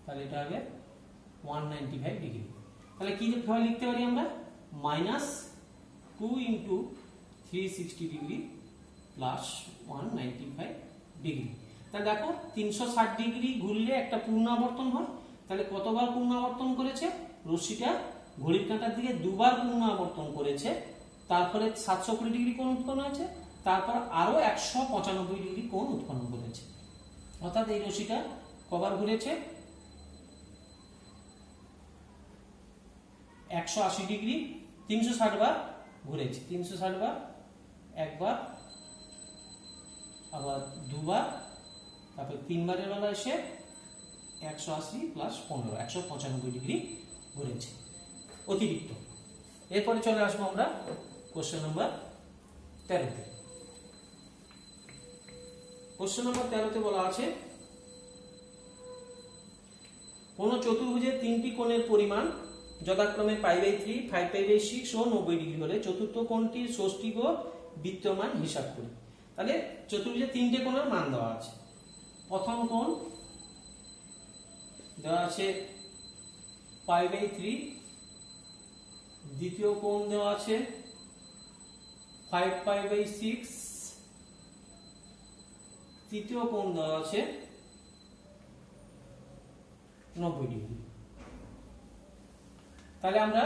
Speaker 1: তাহলে এটা হবে 195 ডিগ্রি। তাহলে কি ভাবে লিখতে পারি আমরা -2 × 360 ডিগ্রি প্লাস 195 ডিগ্রি। তাহলে দেখো 360 ডিগ্রি ঘুরলে একটা পূর্ণ আবর্তন হয়। তাহলে কতবার পূর্ণ আবর্তন করেছে রশ্মিটা ঘড়ির কাঁটার দিকে দুবার পূর্ণ আবর্তন করেছে, তারপরে 720 ডিগ্রি কোণ উৎপন্ন হয়েছে, তারপর আরো 195 ডিগ্রি কোণ উৎপন্ন করেছে। অর্থাৎ এই রশ্মিটা কবার ঘুরেছে 180 ডিগ্রি 360 বার ঘুরেছে। 360 বার একবার, আবার দুবার, তারপর তিনবারের বেলা এসে 180 প্লাস 15 195 ডিগ্রি ঘুরেছে অতিরিক্ত। এরপরে চলে আসবো আমরা কোশ্চেন নাম্বার 13তে। কোশ্চেন নাম্বার 13তে বলা আছে কোন চতুর্ভুজের তিনটি কোণের পরিমাণ যথাক্রমে π/3, 5π/6 ও 90 ডিগ্রি হলে চতুর্থ কোণটির ষষ্ঠীক ও বৃত্তীয় মান হিসাব করি। তাহলে চতুর্ভুজের তিনটে কোণের মান দেওয়া আছে। প্রথম কোণ দেওয়া আছে π/3, দ্বিতীয় কোণ দেওয়া আছে 5π/6, তৃতীয় কোণ দেওয়া আছে 90 ডিগ্রি। তাহলে আমরা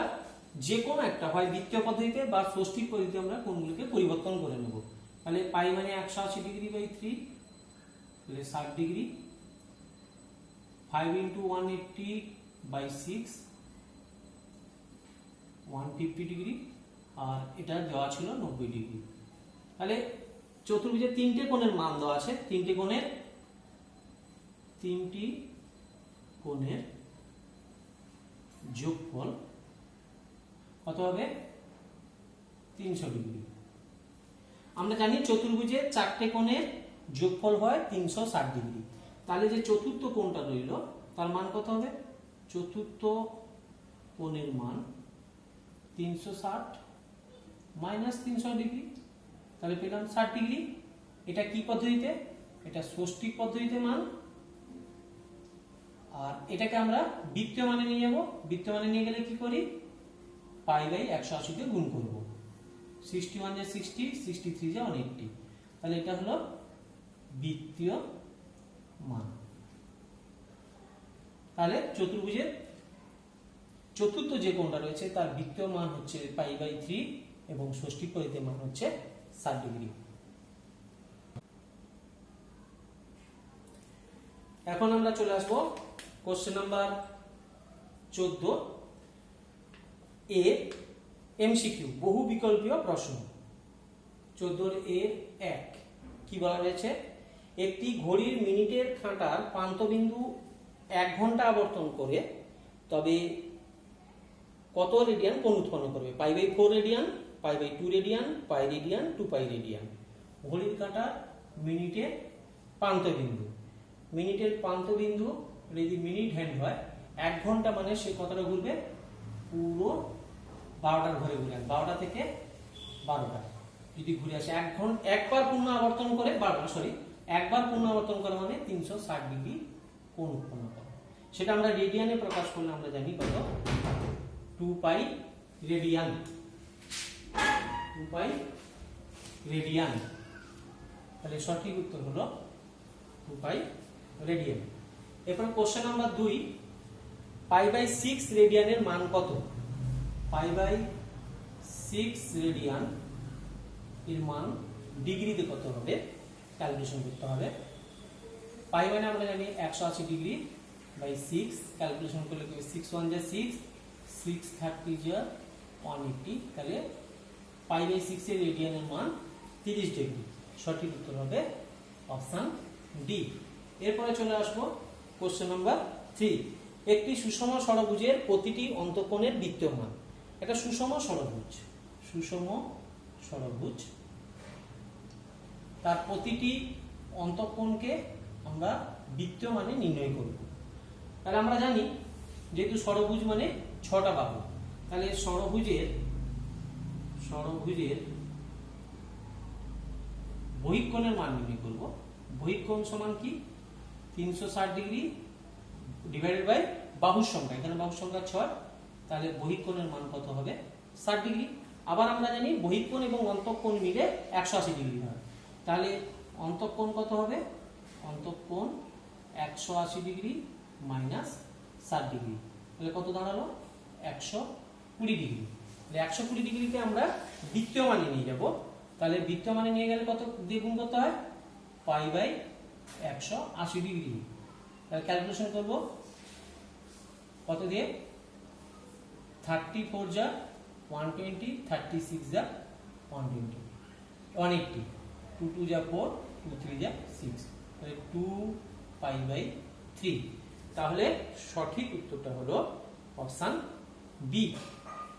Speaker 1: যে কোনো একটা হয় বৃত্তীয় পদ্ধতিতে বা ষষ্ঠীক পদ্ধতিতে আমরা কোণগুলোকে পরিবর্তন করে নেব। তাহলে পাই মানে 180 ডিগ্রি বাই 3, তাহলে 60 ডিগ্রি, 5 × 180 বাই 6 150 ডিগ্রি, আর এটা দেওয়া ছিল 90 ডিগ্রি। তাহলে চতুর্ভুজের তিনটে কোণের মান দেওয়া আছে। তিনটি কোণের যোগফল কত হবে? 300 ডিগ্রি। আমরা জানি চতুর্ভুজের চারটে কোণের যোগফল হয় 360 ডিগ্রি। তাহলে যে চতুর্থ কোণটা রইল তার মান কত হবে? চতুর্থ কোণের মান 360 মাইনাস 300 ডিগ্রি, তাহলে পেলাম 60 ডিগ্রি। এটা কি পদ্ধতিতে? এটা ষষ্ঠীক পদ্ধতিতে মান। আর এটাকে আমরা বৃত্তীয় মানে নিয়ে যাব। বৃত্তীয় মানে নিয়ে গেলে কি করি? π/180 কে গুণ করব। 61 যে 60, 63 যে 180, তাহলে এটা হলো বৃত্তীয় মান। তাহলে চতুর্ভুজের চতুর্থ যে কোণটা রয়েছে তার বৃত্তীয় মান হচ্ছে π/3 এবং ষষ্ঠীক পদ্ধতিতে মান হচ্ছে 60 ডিগ্রি। এখন আমরা চলে আসব কোশ্চেন নাম্বার 14 এ এমসিকিউ বহু বিকল্পীয় প্রশ্ন। 14 এ 1 কি বলা হয়েছে? একটি ঘড়ির মিনিটের কাঁটার প্রান্তবিন্দু 1 ঘন্টা আবর্তন করে তবে কত রেডিয়ান কোণ উৎপন্ন করবে? π/4 রেডিয়ান, π/2 রেডিয়ান, π রেডিয়ান, 2π রেডিয়ান। ঘড়ির কাঁটার মিনিটের প্রান্তবিন্দু, মিনিটের প্রান্তবিন্দু যদি মিনিট হ্যান্ড হয় 1 ঘন্টা মানে সে কতটা ঘুরবে? পুরো 12টার ঘরে ঘুরে 12টা থেকে 12টা যদি ঘুরে আসে 1 ঘন্টা একবার পূর্ণ আবর্তন করে একবার পূর্ণ আবর্তন করে মানে 360 ডিগ্রি কোণ উৎপন্ন করে। সেটা আমরা রেডিয়ানে প্রকাশ করলে আমরা জানি কত? 2π রেডিয়ান। 2π রেডিয়ান। তাহলে সঠিক উত্তর হলো 2π রেডিয়ান। এরপর কোশ্চেন নাম্বার 2 π/6 রেডিয়ানের মান কত? π/6 রেডিয়ান এর মান ডিগ্রিতে কত হবে ক্যালকুলেশন করতে হবে। পাই মানে আমরা জানি 180 ডিগ্রি বাই 6 ক্যালকুলেশন করলে 6 1 যা 6 6 30 যা 180, তাহলে π/6 এর রেডিয়ানের মান 30 ডিগ্রি। সঠিক উত্তর হবে অপশন ডি। এরপরে চলে আসবো কোশ্চেন নাম্বার 3 একটি সুষম ষড়ভুজের প্রতিটি অন্তঃকোণের বৃত্তীয় মান। এটা সুষম ষড়ভুজ তার প্রতিটি অন্তঃকোণকে আমরা বৃত্তীয় মানে নির্ণয় করব। তাহলে আমরা জানি যেহেতু ষড়ভুজ মানে 6টা বাহু, তাহলে ষড়ভুজের বহিঃকোণের মান নির্ণয় করব। বহিঃকোণ সমান কি? 360 ডিগ্রি ডিভাইডেড বাই বাহুর সংখ্যা, এখানে বাহুর সংখ্যা 6, তাহলে বহিঃকোণের মান কত হবে? 60 ডিগ্রি। আবার আমরা জানি বহিঃকোণ এবং অন্তঃকোণ মিলে 180 ডিগ্রি হয়, তাহলে অন্তঃকোণ কত হবে? অন্তঃকোণ 180 ডিগ্রি মাইনাস 60 ডিগ্রি, তাহলে কত দাঁড়ালো? 120 ডিগ্রি। 120 ডিগ্রিকে আমরা বৃত্তীয় মানে নিয়ে যাব। তাহলে বৃত্তীয় মানে নিয়ে গেলে কত দিয়ে গুণ করতে হয়? π/180 ডিগ্রি। তাহলে ক্যালকুলেশন করব কত দিয়ে? 34 যা 120, 36 যা 120, 180, 2 2 যা 4, 2 3 যা 6, তাহলে 2π/3। তাহলে সঠিক উত্তরটা হলো অপশন বি।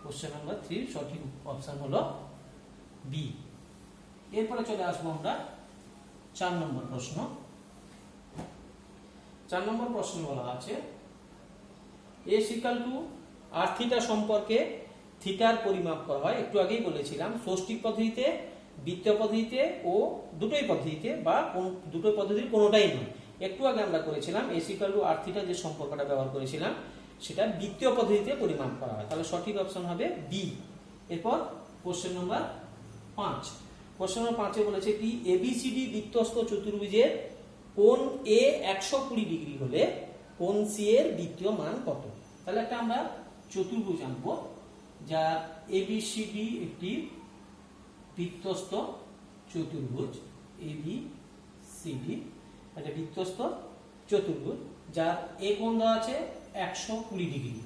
Speaker 1: কোশ্চেন নাম্বার 3 সঠিক অপশন হলো বি। এরপরে চলে আসবো আমরা 4 নম্বর প্রশ্ন। 4 নম্বর প্রশ্ন বলা আছে a = r থিটা সম্পর্কে থিটার পরিমাপ করা হয়। একটু আগেই বলেছিলাম ষষ্ঠিক পদ্ধতিতে, বৃত্তীয় পদ্ধতিতে ও দুটোই পদ্ধতিতে বা দুটোই পদ্ধতির কোনোটাই নয়। একটু আগে আমরা করেছিলাম a = r থিটা যে সম্পর্কটা ব্যবহার করেছিলাম সেটা বৃত্তীয় পদ্ধতিতে পরিমাপ করা হয়। তাহলে সঠিক অপশন হবে বি। এরপর কোশ্চেন নাম্বার 5। কোশ্চেন নাম্বার 5 এ বলেছে কি ABCD বৃত্তস্থ চতুর্ভুজের কোণ A 120 ডিগ্রি হলে কোণ C এর বৃত্তীয় মান কত? তাহলে একটা আমরা চতুর্ভুজ আঁকবো যা ABCD একটি বৃত্তস্থ চতুর্ভুজ। ABCD একটা বৃত্তস্থ চতুর্ভুজ যার A কোণ দেওয়া আছে 120 ডিগ্রি।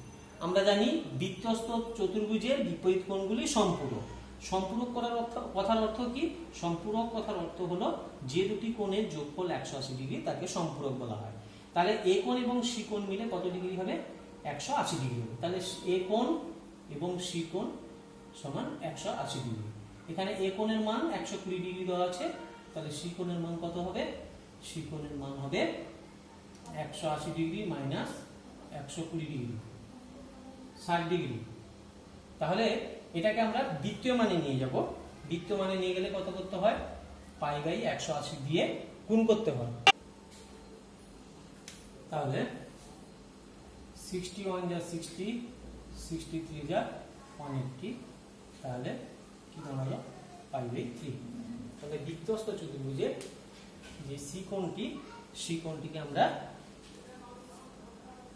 Speaker 1: আমরা জানি বৃত্তস্থ চতুর্ভুজের বিপরীত কোণগুলি সম্পূরক। সম্পূরক করার কথার অর্থ কি? সম্পূরক কথার অর্থ হলো যে দুটি কোণের যোগফল 180 ডিগ্রি তাকে সম্পূরক বলা হয়। তাহলে A কোণ এবং C কোণ মিলে কত ডিগ্রি হবে? 180 ডিগ্রি হবে। তাহলে A কোণ এবং C কোণ সমান 180 ডিগ্রি। এখানে A কোণের মান 120 ডিগ্রি দেওয়া আছে, তাহলে C কোণের মান কত হবে? C কোণের মান হবে 180 ডিগ্রি মাইনাস 120 ডিগ্রি, 60 ডিগ্রি। তাহলে এটাকে আমরা বৃত্তীয় মানে নিয়ে যাব। বৃত্তীয় মানে নিয়ে গেলে কত করতে হয়? π/180 দিয়ে গুণ করতে হয়। তাহলে 61 যা 60, 63 যা 180, তাহলে কি দাঁড়ালো? π/3। তাহলে বৃত্তস্থ চতুর্ভুজে যে C কোণটিকে আমরা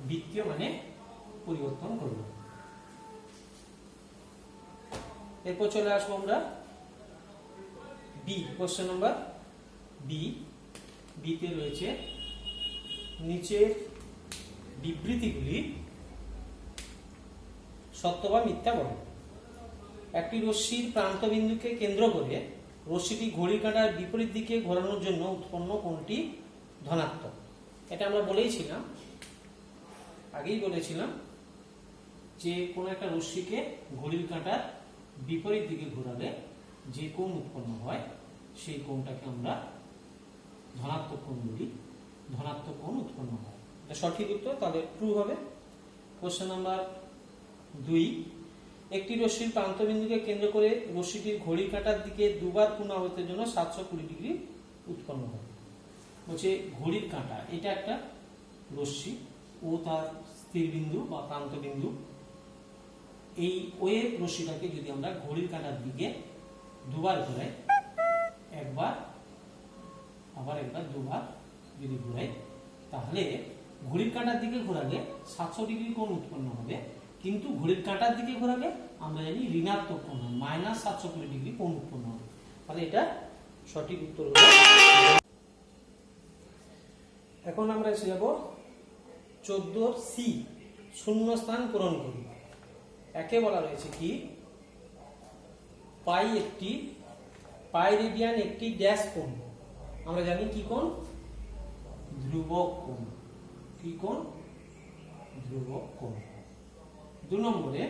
Speaker 1: বৃত্তীয় মানে পরিবর্তন করব। এরপর চলে আসবো আমরা বি। Question number B. বিতে রয়েছে নিচের বিবৃতিগুলি সত্য বা মিথ্যা বলো। একটি রশ্মির প্রান্তবিন্দুকে কেন্দ্র করে রশ্মিটি ঘড়ির কাঁটার বিপরীত দিকে ঘোরানোর জন্য উৎপন্ন কোণটি ধনাত্মক। এটা আমরা বলেইছিলাম, আগেই বলেছিলাম যে কোনো একটা রশ্মিকে ঘড়ির কাঁটার বিপরীত দিকে ঘোরালে যে কোণ উৎপন্ন হয় সেই কোণটাকে আমরা ধনাত্মক কোণ বলি। ধনাত্মক কোণ উৎপন্ন হয়, এটা সঠিক উত্তর, তাহলে ট্রু হবে। Question number 2। একটি রশ্মির প্রান্তবিন্দুকে কেন্দ্র করে রশ্মিটির ঘড়ির কাঁটার দিকে দুবার পুনরাবৃত্তের জন্য 720 ডিগ্রি উৎপন্ন হয়। বলছে ঘড়ির কাঁটা এটা একটা রশ্মি ও তার স্থির বিন্দু বা প্রান্তবিন্দু। এই ওয়ে রশ্মিটাকে যদি আমরা ঘড়ির কাঁটার দিকে দুবার ঘোরাই, একবার আবার একবার দুবার যদি ঘোরাই, তাহলে ঘড়ির কাঁটার দিকে ঘোরালে 700 ডিগ্রি কোণ উৎপন্ন হবে, কিন্তু ঘড়ির কাঁটার দিকে ঘোরালে আমরা জানি ঋণাত্মক কোণ হয়, -720 ডিগ্রি কোণ উৎপন্ন হবে। তাহলে এটা সঠিক উত্তর হলো। এখন আমরা এসে যাব 14 সি, শূন্য স্থান পূরণ করি। একে বলা রয়েছে কি পাই রেডিয়ান একটি ড্যাশ কোণ। আমরা জানি কি কোণ? ধ্রুবক কোণ। কি কোণ? ধ্রুবক কোণ। 2 নম্বরে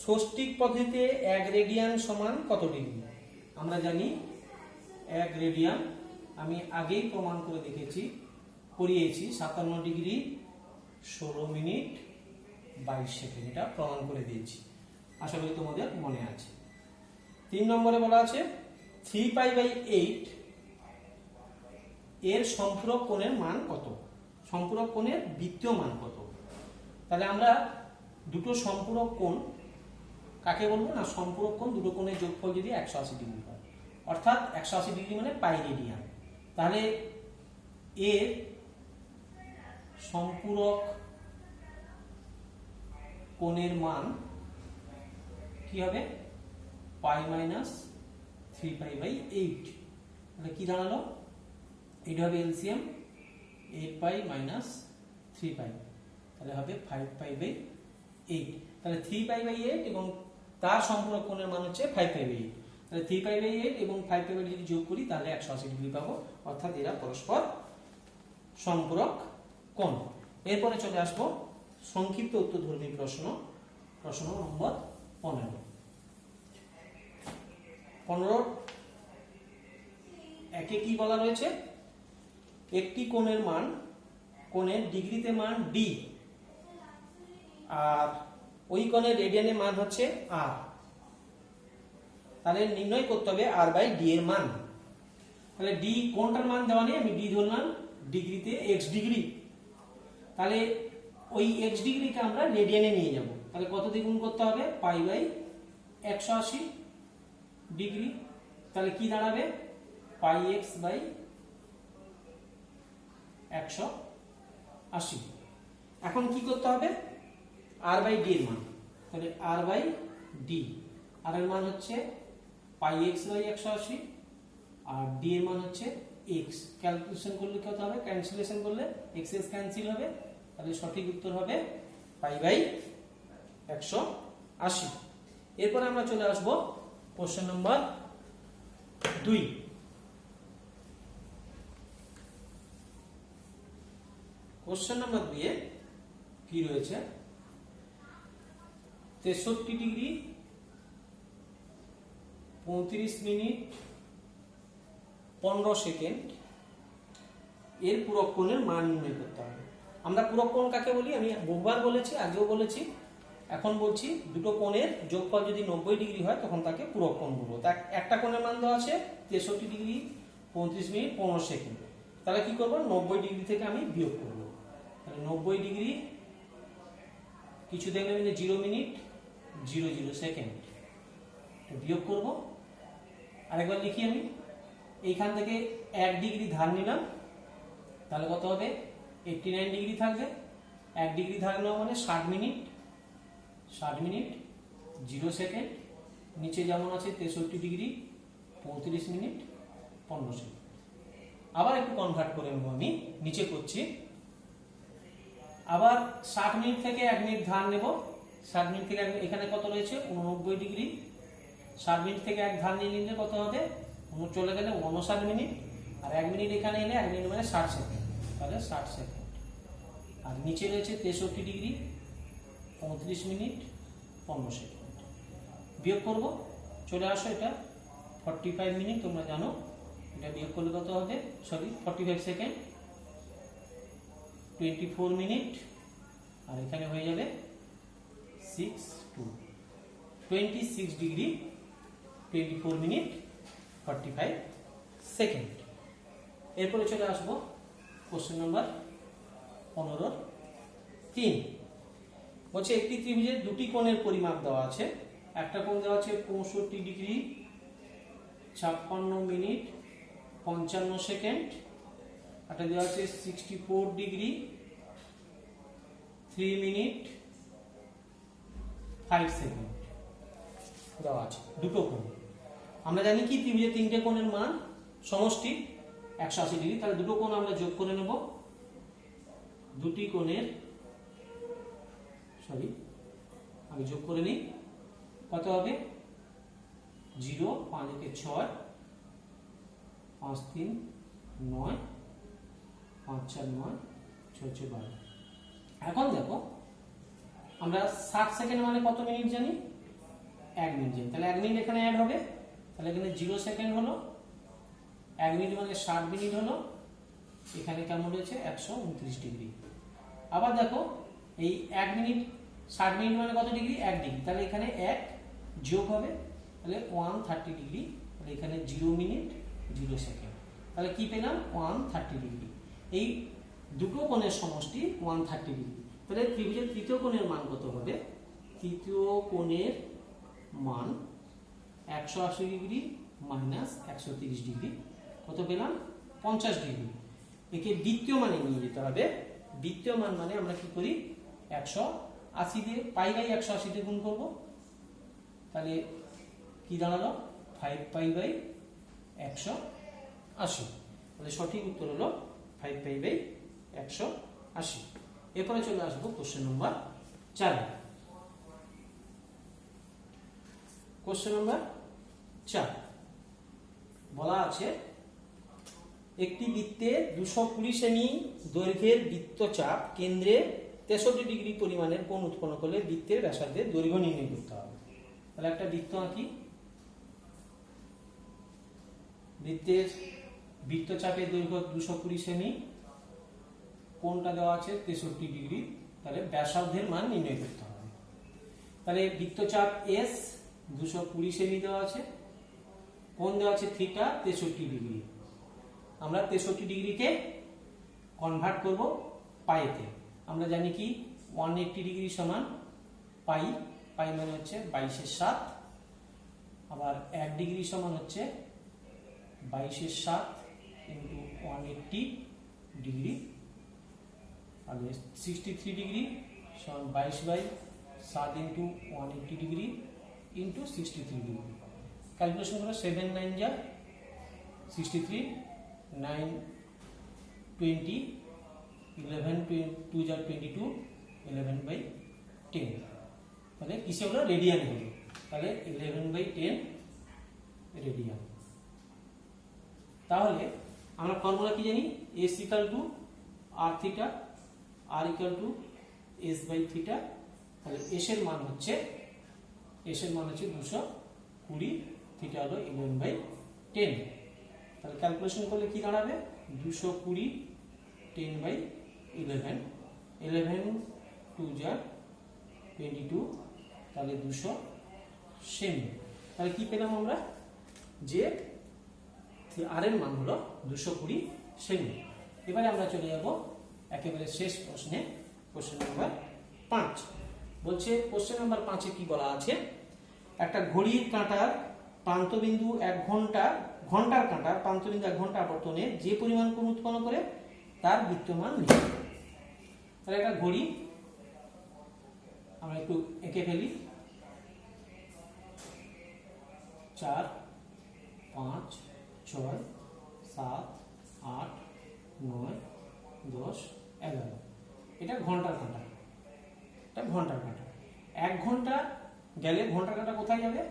Speaker 1: ষষ্ঠিক পদ্ধতিতে 1 রেডিয়ান সমান কত ডিগ্রি? আমরা জানি 1 রেডিয়ান আমি আগেই প্রমাণ করে দেখেছি, করিয়েছি 57 ডিগ্রি 16 মিনিট 22 সেকেন্ড, এটা প্রমাণ করে দিয়েছি, আশা করি তোমাদের মনে আছে। 3 নম্বরে বলা আছে 3π/8 এর সম্পূরক কোণের মান কত? সম্পূরক কোণের বৃত্তীয় মান কত? তাহলে আমরা দুটো সম্পূরক কোণ কাকে বলবো না? সম্পূরক কোণ দুটো কোণের যোগফল যদি 180 ডিগ্রি হয়, অর্থাৎ 180 ডিগ্রি মানে পাই রেডিয়ান। তাহলে এর সম্পূরক কোণের মান কি হবে? π-3π/8। তাহলে কি দাঁড়ালো? এটা হবে এলসিএম 8π - 3π, তাহলে হবে 5π/8। তাহলে 3π/8 এবং তার সম্পূরক কোণের মান হচ্ছে 5π/8। তাহলে 3π/8 এবং 5π/8 যদি যোগ করি তাহলে 180 ডিগ্রি পাবো, অর্থাৎ এরা পরস্পর সম্পূরক কোণ। এরপরে চলে আসবো সংক্ষিপ্ত উত্তরধর্মী প্রশ্ন, প্রশ্ন নম্বর 15। 15 একে কি বলা রয়েছে, একটি কোণের মান, কোণের ডিগ্রিতে মান d, আর ওই কোণের রেডিয়ানে মান হচ্ছে r। তাহলে নির্ণয় করতে হবে r/d এর মান। তাহলে d কোণটার মান দেওয়া নেই, আমি d ধরলাম ডিগ্রিতে x ডিগ্রি। তাহলে ওই x ডিগ্রিকে আমরা রেডিয়ানে নিয়ে যাব, তাহলে কত দিয়ে গুণ করতে হবে, π/180 ডিগ্রি। তাহলে কি দাঁড়াবে, πx/180। এখন কি করতে হবে, r/d এর মান, তাহলে r/d, r এর মান হচ্ছে πx/180 আর d এর মান হচ্ছে x। ক্যালকুলেশন করলে কত হবে, ক্যান্সেলেশন করলে x s ক্যান্সেল হবে, তাহলে সঠিক উত্তর হবে π/180। এরপর আমরা চলে আসব কোশ্চেন নাম্বার 2। কোশ্চেন নাম্বার 2 এ কি রয়েছে, 63 ডিগ্রি 35 মিনিট 15 সেকেন্ড এর পূরক কোণের মান নির্ণয় করতে হবে। আমরা পূরক কোণ কাকে বলি, আমি বহুবার বলেছি, আগেও বলেছি, এখন বলছি, দুটো কোণের যোগফল যদি 90 ডিগ্রি হয় তখন তাকে পূরক কোণ বলবো। তা একটা কোণের মান দেওয়া আছে 63 ডিগ্রি 35 মিনিট 15 সেকেন্ড। তাহলে কি করব, 90 ডিগ্রি থেকে আমি বিয়োগ করব। তাহলে 90 ডিগ্রি কিছু দেখলে 0 মিনিট 00 সেকেন্ড বিয়োগ করব। আরেকবার লিখি আমি, এইখান থেকে 1 ডিগ্রি ধার নিলাম, তাহলে কত হবে, 89 ডিগ্রি থাকবে। 1 ডিগ্রি ধার নেওয়া মানে 60 মিনিট 0 সেকেন্ড। নিচে যেমন আছে 63 ডিগ্রি 35 মিনিট 15 সেকেন্ড। আবার একটু কনভার্ট করে নেব, আমি নিচে করছি। আবার 60 মিনিট থেকে 1 মিনিট ধার নেব, 60 মিনিট থেকে এখানে কত রয়েছে 89 ডিগ্রি, 60 মিনিট থেকে 1 ধার নিয়ে নিলে কত হবে, চলে গেলে 59 মিনিট, আর 1 মিনিট এখানে এলে 1 মিনিট মানে 60 সেকেন্ড, তাহলে 60 সেকেন্ড। আর নিচে রয়েছে 63 ডিগ্রি 35 মিনিট 15 সেকেন্ড। বিয়োগ করব, চলে আসো, এটা 45 মিনিট, তোমরা জানো এটা বিয়োগ করলে কত হবে, 45 সেকেন্ড 24 মিনিট, আর এখানে হয়ে যাবে 26 ডিগ্রি 24 মিনিট 45 সেকেন্ড। এরপরে চলে আসবো কোশ্চেন নাম্বার 15-3। বলছে একটি ত্রিভুজের দুটি কোণের পরিমাপ দেওয়া আছে। একটা কোণ দেওয়া আছে 65 ডিগ্রি 56 মিনিট 55 সেকেন্ড, একটা দেওয়া আছে 64 ডিগ্রি 3 মিনিট 5 সেকেন্ড দেওয়া আছে, দুটো কোণ। আমরা জানি কি ত্রিভুজের তিনটে কোণের মান সমষ্টি 180 ডিগ্রি, তাহলে দুটো কোণ আমরা যোগ করে নেব। দুটি কোণের আমি যোগ করে নিই, কত হবে, 0 5 × 6 5 3 9 5 4 9 6 6 12। এখন দেখো আমরা 60 সেকেন্ড মানে কত মিনিট জানি, 1 মিনিট জানি, তাহলে 1 মিনিট এখানে অ্যাড হবে, তাহলে এখানে 0 সেকেন্ড হলো, 1 মিনিট মানে 60 মিনিট হলো, এখানে কেমন রয়েছে 129 ডিগ্রি। আবার দেখো এই 1 মিনিট 60 মিনিট মানে কত ডিগ্রি, 1 ডিগ্রি, তাহলে এখানে 1 যোগ হবে, তাহলে 130 ডিগ্রি, তাহলে এখানে 0 মিনিট 0 সেকেন্ড, তাহলে কি পেলাম 130 ডিগ্রি। এই দুটো কোণের সমষ্টি 130 ডিগ্রি। তাহলে ত্রিভুজের তৃতীয় কোণের মান কত হবে, তৃতীয় কোণের মান 180 ডিগ্রি মাইনাস 130 ডিগ্রি, কত পেলাম 50 ডিগ্রি। একে দ্বিতীয় মানে নিয়ে যেতে হবে। দ্বিতীয় মান মানে আমরা কি করি, 180 দিয়ে π/180 দিয়ে গুণ করব, তাহলে কি দাঁড়ালো 5π/180। তাহলে সঠিক উত্তর হলো 5π/180। এরপরে চলে আসবো কোশ্চেন নাম্বার 4। কোশ্চেন নাম্বার চাপ বলা আছে একটি বৃত্তে 220 সেমি দৈর্ঘ্যের বৃত্তচাপ কেন্দ্রে 63 ডিগ্রি পরিমাণের কোণ উৎপন্ন করলে বৃত্তের ব্যাসার্ধের দৈর্ঘ্য নির্ণয় করতে হবে। তাহলে একটা বৃত্ত আঁকি, বৃত্তের বৃত্তচাপের দৈর্ঘ্য 220 সেমি, কোণটা দেওয়া আছে 63 ডিগ্রি, তাহলে ব্যাসার্ধের মান নির্ণয় করতে হবে। তাহলে বৃত্তচাপ এস 220 সেমি দেওয়া আছে, কোণ দেওয়া আছে থিটা 63 ডিগ্রি। আমরা 63 ডিগ্রিকে কনভার্ট করব পাইতে। আমরা জানি কি 180 ডিগ্রি সমান পাই, পাই মানে হচ্ছে 22/7, আবার 1 ডিগ্রি সমান হচ্ছে 22/7 ইন্টু 180 ডিগ্রি, আর 63 ডিগ্রি সমান 22/7 into 180 degree into 63 degree. Calculation করো 7 9 যা 63, 9 20, 11 2 যা 22, 11/10। তাহলে কিসে হলো? রেডিয়ান হলো। তাহলে 11/10 রেডিয়ান। তাহলে আমরা ফর্মুলা কি জানি? S equal to r theta, r equal to s by theta. তাহলে s এর মান হচ্ছে 220, থিটা হলো 11/10। তাহলে ক্যালকুলেশন করলে কি দাঁড়াবে? 220 10/11, 11 2 যা 22, তাহলে 200 সেমি। তাহলে কি পেলাম আমরা? যে আর এর মান হলো 220 সেমি। এবারে আমরা চলে যাব একেবারে শেষ প্রশ্নে, কোশ্চেন নাম্বার 5। বলছে কোশ্চেন নাম্বার 5-এ কি বলা আছে? একটা ঘড়ির কাঁটার প্রান্তবিন্দু 1 ঘন্টা, ঘন্টার কাঁটার প্রান্তবিন্দু 1 ঘন্টা আবর্তনে যে পরিমাণ কোণ উৎপন্ন করে তার বৃত্তমান নির্ণয় করো। তাহলে একটা ঘড়ি আমরা একটু এঁকে ফেলি। 4 5 6 7 8 9 10 11, এটা ঘন্টার কাঁটা, এটা ঘন্টার কাঁটা। 1 ঘন্টা গেলে ঘন্টার কাঁটা কোথায় যাবে?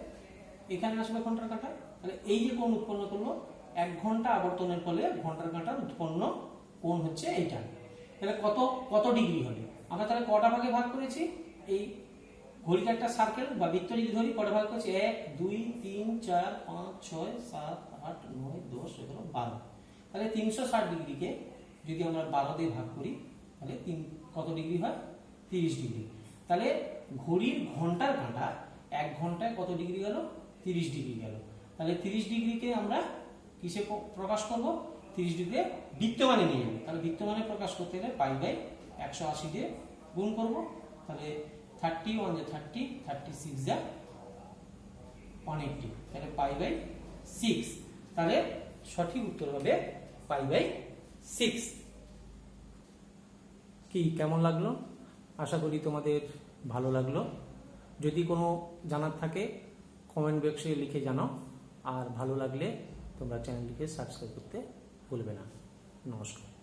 Speaker 1: এখানে আসবে ঘন্টার কাঁটা। তাহলে এই যে কোণ উৎপন্ন করলো 1 ঘন্টা আবর্তনের ফলে ঘন্টার কাঁটার উৎপন্ন কোণ হচ্ছে এইটা। তাহলে কত ডিগ্রি হবে? আমরা তাহলে কটা ভাগে ভাগ করেছি? এই ঘড়িটা একটা সার্কেল বা বৃত্ত যদি ধরি, কটা ভাগ করেছি? 1 2 3 4 5 6 7 8 9 10 11 12। তাহলে 360 ডিগ্রিকে যদি আমরা 12 দিয়ে ভাগ করি তাহলে কত ডিগ্রি হয়? 30 ডিগ্রি। তাহলে ঘড়ির ঘন্টার কাঁটা 1 ঘন্টায় কত ডিগ্রি গেল? 30 ডিগ্রি গেল। তাহলে 30 ডিগ্রিকে আমরা কিসে প্রকাশ করব? 30 ডিগ্রি বৃত্তমানে নিয়ে যাবো। তাহলে বৃত্তমানে প্রকাশ করতে গেলে π/180 দিয়ে গুণ করব। তাহলে 31 যা 30, 36 যা 180, তাহলে π/6। তাহলে সঠিক উত্তর হবে π/6। কি কেমন লাগলো? আশা করি তোমাদের ভালো লাগলো। যদি কোনো জানার থাকে কমেন্ট বক্সে লিখে জানাও, আর ভালো লাগলে তোমরা চ্যানেলটিকে সাবস্ক্রাইব করতে ভুলবে না। নমস্কার।